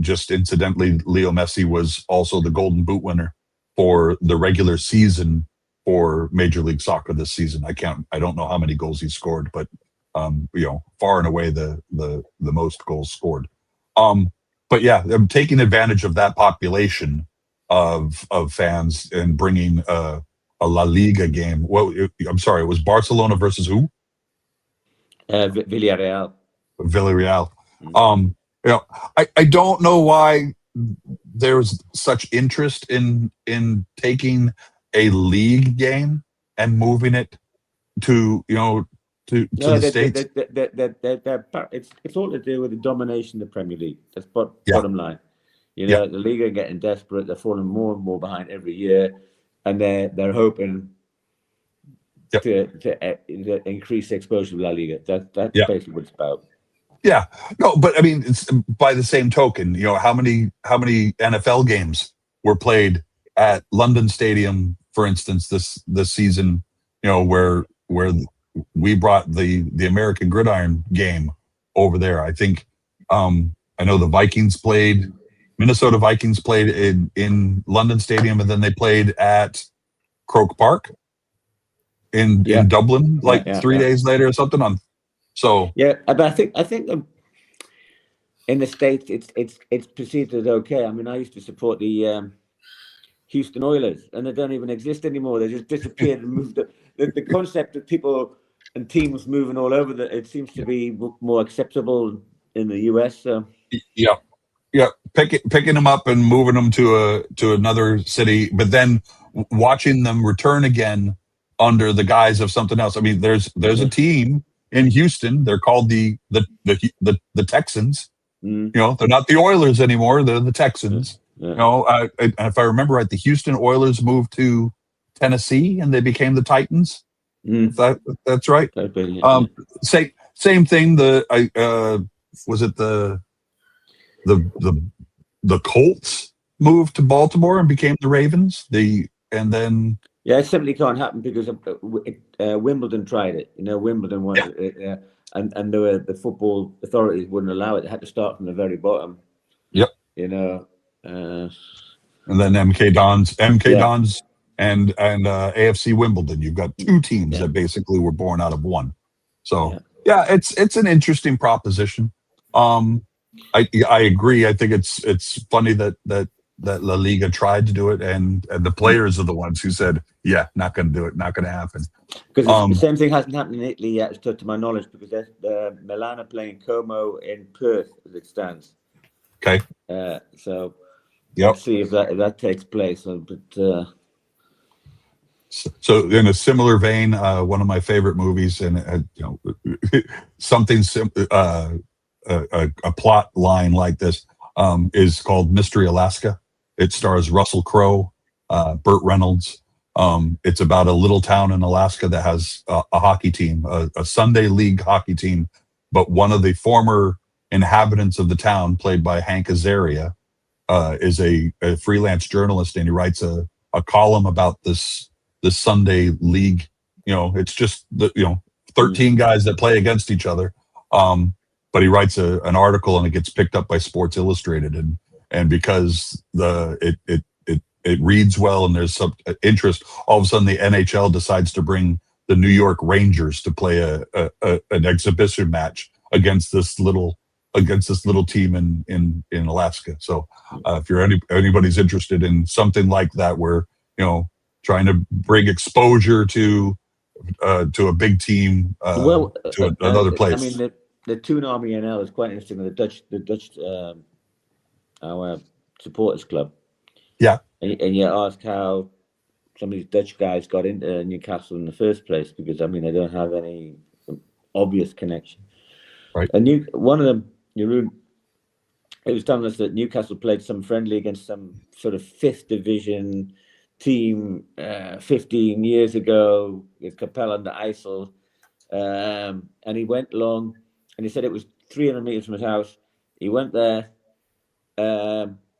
Just incidentally, Leo Messi was also the Golden Boot winner for the regular season for Major League Soccer this season. I don't know how many goals he scored, but far and away the most goals scored. But yeah, I'm taking advantage of that population of fans and bringing a La Liga game. Well, I'm sorry, it was Barcelona versus who? Villarreal. Villarreal. I don't know why there's such interest in taking a league game and moving it to the States. It's all to do with the domination of the Premier League. That's bottom line. The league are getting desperate. They're falling more and more behind every year, and they're hoping to increase exposure to La Liga. That's basically what it's about. Yeah, no, but I mean, it's by the same token, how many NFL games were played at London Stadium, for instance, this season, where we brought the American Gridiron game over there. I think I know the Minnesota Vikings played in London Stadium, and then they played at Croke Park in Dublin, 3 days later or something. But I think in the States it's perceived as okay. I mean, I used to support the Houston Oilers, and they don't even exist anymore. They just disappeared and moved. The concept of people and teams moving all over, it seems to be more acceptable in the US. So. Yeah, picking them up and moving them to another city, but then watching them return again under the guise of something else. I mean, there's a team in Houston. They're called the Texans. They're not the Oilers anymore. They're the Texans. If I remember right, the Houston Oilers moved to Tennessee and they became the Titans. That's right. Same thing. Was it the Colts moved to Baltimore and became the Ravens. It simply can't happen because Wimbledon tried it. Wimbledon wanted it, and the football authorities wouldn't allow it. They had to start from the very bottom. Yep. And then MK Dons and AFC Wimbledon. You've got two teams that basically were born out of one. So it's an interesting proposition. I agree. I think it's funny that La Liga tried to do it, and the players are the ones who said, not going to do it, not going to happen. Because the same thing hasn't happened in Italy yet, to my knowledge, because Milan are playing Como in Perth as it stands. Okay. So let's see if that takes place. So in a similar vein, one of my favorite movies, and something a plot line like this is called Mystery Alaska. It stars Russell Crowe, Burt Reynolds. It's about a little town in Alaska that has a hockey team, a Sunday league hockey team, but one of the former inhabitants of the town, played by Hank Azaria, is a freelance journalist, and he writes a column about this Sunday league. It's just 13 guys that play against each other. But he writes an article and it gets picked up by Sports Illustrated, and because it reads well and there's some interest, all of a sudden the NHL decides to bring the New York Rangers to play an exhibition match against this little team in Alaska. So if anybody's interested in something like that, where trying to bring exposure to a big team to another place. I mean, the Toon Army NL is quite interesting. The Dutch our supporters club. Yeah. And you ask how some of these Dutch guys got into Newcastle in the first place, because they don't have any obvious connection. Right. And one of them, Jeroen, it was telling us that Newcastle played some friendly against some sort of 5th division team 15 years ago, with Capelle and the IJssel. And he went along, and he said it was 300 meters from his house. He went there.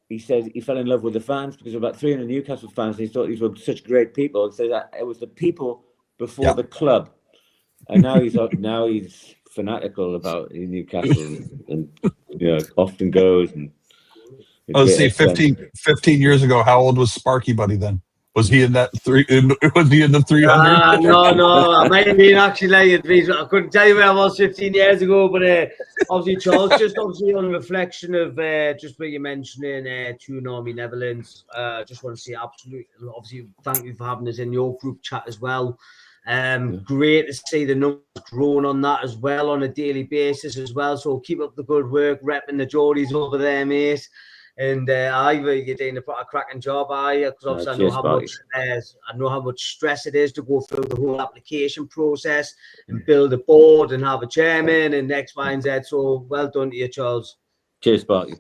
He said he fell in love with the fans, because there were about 300 Newcastle fans. And he thought these were such great people. He said that it was the people before the club. And now he's fanatical about Newcastle, and often goes. And let's see, 15 years ago, how old was Sparky Buddy then? Was he in that was he in the 300? No. I might have been actually I couldn't tell you where I was 15 years ago, but obviously, Charles, just obviously on reflection of just what you're mentioning, Tune Army Netherlands. Just want to say absolutely, obviously, thank you for having us in your group chat as well. Great to see the numbers growing on that as well on a daily basis as well. So keep up the good work, repping the Geordies over there, mate. And you're doing a cracking job, because obviously I know how much stress it is to go through the whole application process and build a board and have a chairman and X, Y, and Z. So well done to you, Charles. Cheers, Sparky.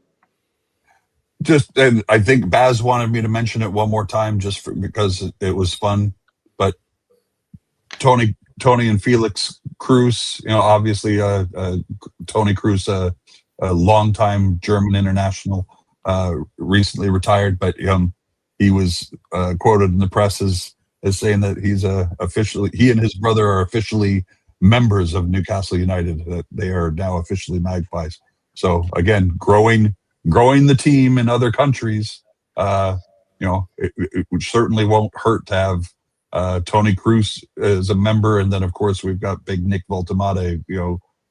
And I think Baz wanted me to mention it one more time because it was fun. But Tony and Felix Cruz, obviously Tony Cruz, a longtime German international, recently retired, but he was quoted in the press as saying that he and his brother are officially members of Newcastle United. That they are now officially Magpies. So again, growing the team in other countries. It certainly won't hurt to have Tony Cruz as a member, and then of course we've got big Nick Voltemade,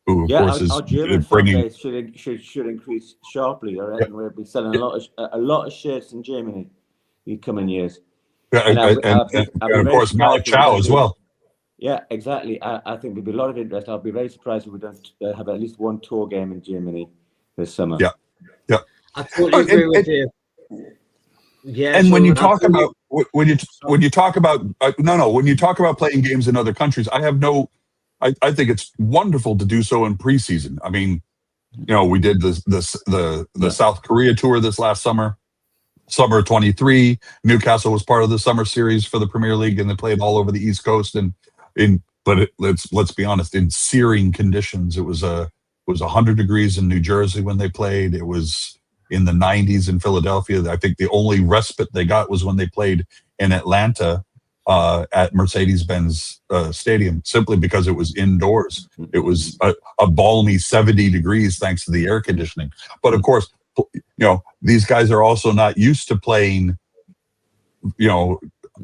who of course our German bringing should increase sharply. I reckon we'll be selling a lot of shirts in Germany in coming years. And of course Malik Chow as well. Yeah, exactly. I think there'll be a lot of interest. I'll be very surprised if we don't have at least one tour game in Germany this summer. Yeah. I totally agree with you. Yeah, and when you talk about when you talk about playing games in other countries, I think it's wonderful to do so in preseason. I mean, we did the South Korea tour this last summer of 23. Newcastle was part of the summer series for the Premier League, and they played all over the East Coast. Let's be honest, in searing conditions. It was 100 degrees in New Jersey when they played. It was in the 90s in Philadelphia. I think the only respite they got was when they played in Atlanta at Mercedes-Benz Stadium, simply because it was indoors. It was a balmy 70 degrees thanks to the air conditioning. But of course, these guys are also not used to playing,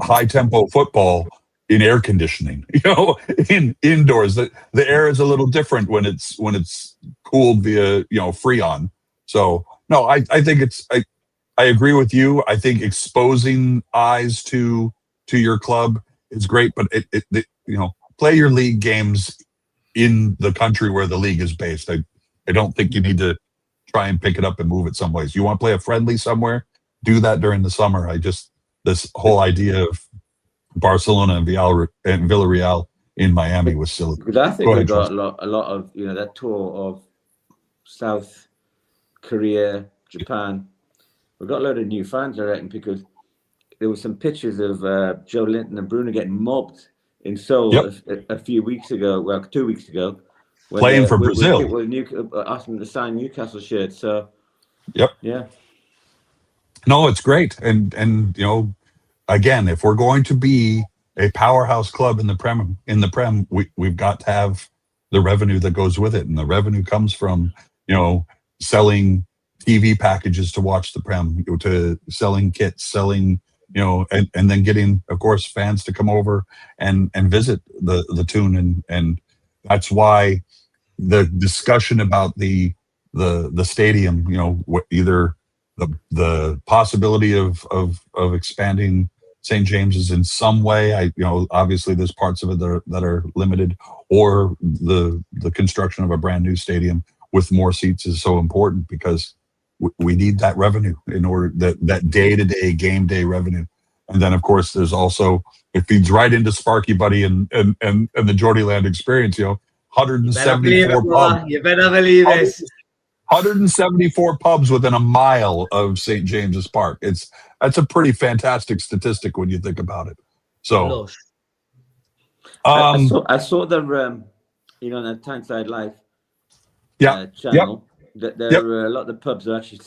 high tempo football in air conditioning, in indoors. The air is a little different when it's cooled via, Freon. So no, I think I agree with you. I think exposing eyes to your club is great, but play your league games in the country where the league is based. I don't think you need to try and pick it up and move it someplace. You want to play a friendly somewhere, do that during the summer. This whole idea of Barcelona and Villarreal in Miami was silly. Because I think we got a lot of that tour of South Korea, Japan. We got a load of new fans, I reckon, because there were some pictures of Joe Linton and Bruno getting mobbed in Seoul a few weeks ago. Well, 2 weeks ago, playing for Brazil. Asking them to sign Newcastle shirts. So, yeah. No, it's great, and again, if we're going to be a powerhouse club in the Prem, we've got to have the revenue that goes with it, and the revenue comes from selling TV packages to watch the Prem, to selling kits, selling and then getting, of course, fans to come over and visit the Tune, and that's why the discussion about the stadium, either the possibility of expanding St. James's in some way. Obviously there's parts of it that are limited, or the construction of a brand new stadium with more seats is so important, because we need that revenue in order that day-to-day game day revenue. And then of course there's also, it feeds right into Sparky Buddy and the Geordieland Experience, 174 pubs. You better believe it. 174 pubs within a mile of St. James's Park. That's a pretty fantastic statistic when you think about it. So I saw the the Tyneside Life channel. There are a lot of the pubs are actually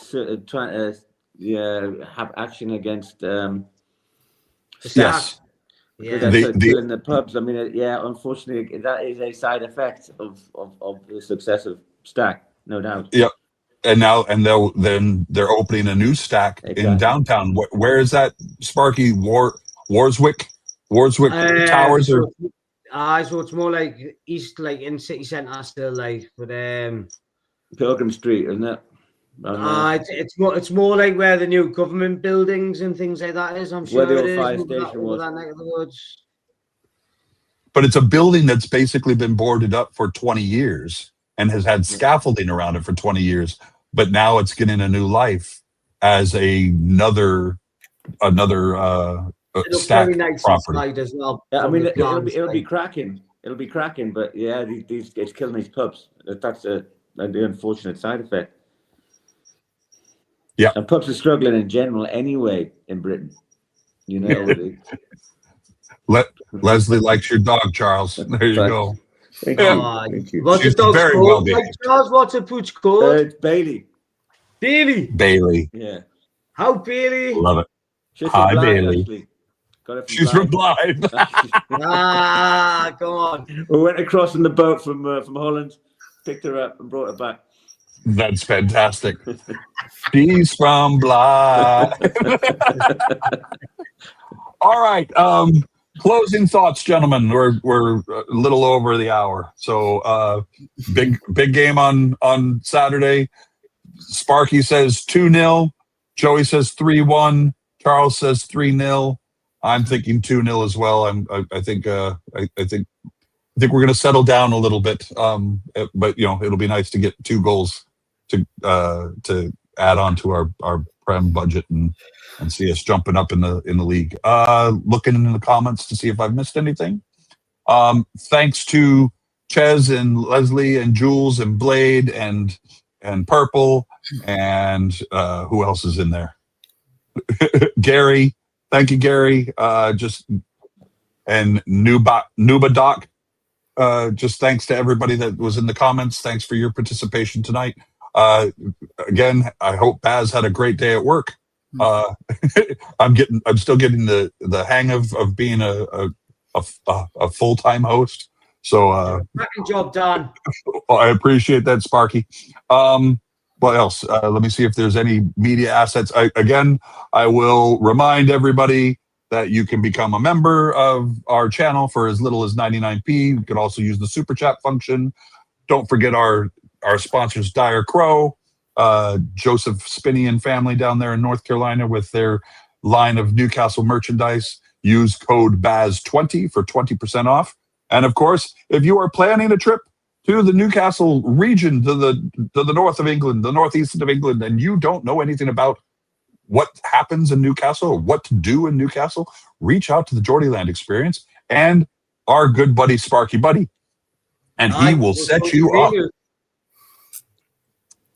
trying to have action against yes. In the pubs. I mean, unfortunately, that is a side effect of the success of Stack, no doubt. Yep. And now, they're opening a new Stack in downtown. Where is that, Sparky? Warswick Towers or so it's more like east, like in city centre still, like, but Pilgrim Street, isn't it? it's more like where the new government buildings and things like that is. I'm sure Where the it old is. fire over station was. that neck of the woods. but it's a building that's basically been boarded up for 20 years and has had scaffolding around it for 20 years, but now it's getting a new life as another stack nice property. as well. Yeah, I mean, it'll be cracking. It'll be cracking, but yeah, it's killing these pubs. That's the unfortunate side effect. Yeah, and pubs are struggling in general anyway in Britain. You know. Leslie likes your dog, Charles. There you go. Thank you. What's She's the dog's very called? well behaved. Charles, what's a pooch called? It's Bailey. Bailey. Yeah. How Bailey? Love it. She's Hi, from Blythe, Bailey. actually. Got it from She's from Blythe. Come on. We went across in the boat from Holland, picked her up and brought her back. That's fantastic. She's from Blythe. All right. Closing thoughts, gentlemen. We're a little over the hour. So big game on Saturday. Sparky says 2-0. Joey says 3-1. Charles says 3-0. I'm thinking 2-0 as well. I think we're going to settle down a little bit. But it'll be nice to get 2 goals to add on to our Prem budget and see us jumping up in the league. Looking in the comments to see if I've missed anything. Thanks to Ches and Leslie and Jules and Blade and Purple and who else is in there? Gary. Thank you, Gary. And Nuba Doc. Just thanks to everybody that was in the comments. Thanks for your participation tonight. Again, I hope Baz had a great day at work. I'm still getting the hang of being a full-time host. So cracking job done. I appreciate that, Sparky. What else? Let me see if there's any media assets. I will remind everybody that you can become a member of our channel for as little as 99p. You can also use the super chat function. Don't forget our sponsors, Dire Crow, Joseph Spinney and family down there in North Carolina with their line of Newcastle merchandise. Use code BAZ20 for 20% off. And of course, if you are planning a trip to the Newcastle region, to the north of England, the northeast of England, and you don't know anything about what happens in Newcastle or what to do in Newcastle, reach out to the Geordieland Experience and our good buddy Sparky Buddy, and he will set you up.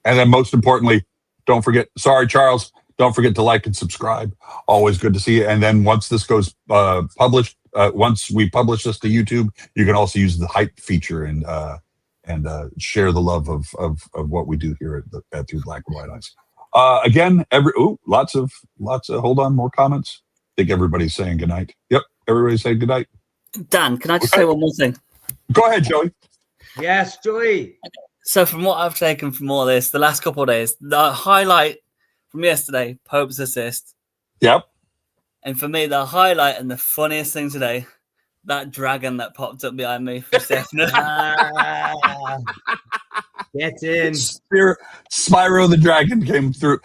And then most importantly, don't forget, sorry, Charles, don't forget to like and subscribe. Always good to see you. And then once this goes published, once we publish this to YouTube, you can also use the hype feature and share the love of what we do here at Through Black and White Eyes. Again, lots of hold on, more comments. I think everybody's saying goodnight. Yep, everybody's saying goodnight. Dan, can I just say one more thing? Go ahead, Joey. Yes, Joey. So from what I've taken from all this, the last couple of days, the highlight from yesterday, Pope's assist. Yep. And for me, the highlight and the funniest thing today, that dragon that popped up behind me for Stephanie. Get in. Spyro the Dragon came through.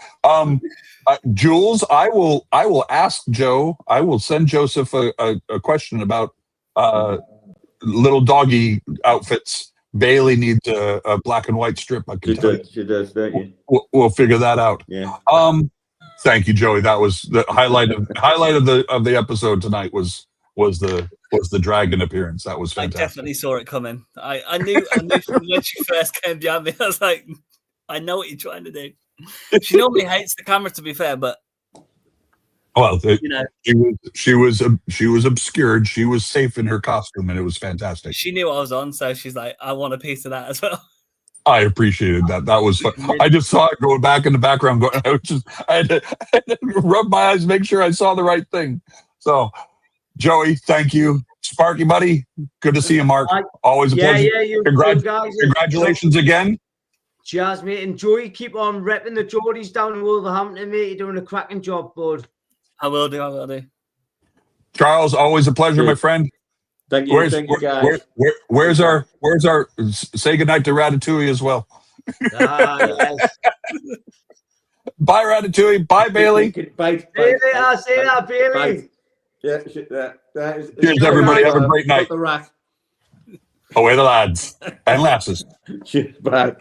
Jules, I will ask Joe. I will send Joseph a question about little doggy outfits. Bailey needs a black and white strip. I can tell you. She does, don't you? We'll figure that out. Yeah. Thank you, Joey. That was the highlight of the episode tonight. Was the dragon appearance. That was fantastic. I definitely saw it coming. I knew from when she first came behind me. I was like, I know what you're trying to do. She normally hates the camera, to be fair, but well, she was obscured. She was safe in her costume, and it was fantastic. She knew I was on, so she's like, I want a piece of that as well. I appreciated that. That was fun. I just saw it going back in the background. I had to rub my eyes, make sure I saw the right thing. So, Joey, thank you. Sparky buddy, good to see you, Mark. Always a pleasure. Yeah, Congratulations again. Cheers, mate. And Joey, keep on repping the Geordies down in Wolverhampton, mate. You're doing a cracking job, bud. I will do. Charles, always a pleasure, my friend. Thank you, thank you, guys. Where's our say goodnight to Ratatouille as well. Yes. Bye, Ratatouille. Bye, Bailey. Bye. Bailey, I'll say that, Bailey. Yeah, Cheers, everybody. Have a great night. The rat. Away the lads and lasses. Cheers, bye.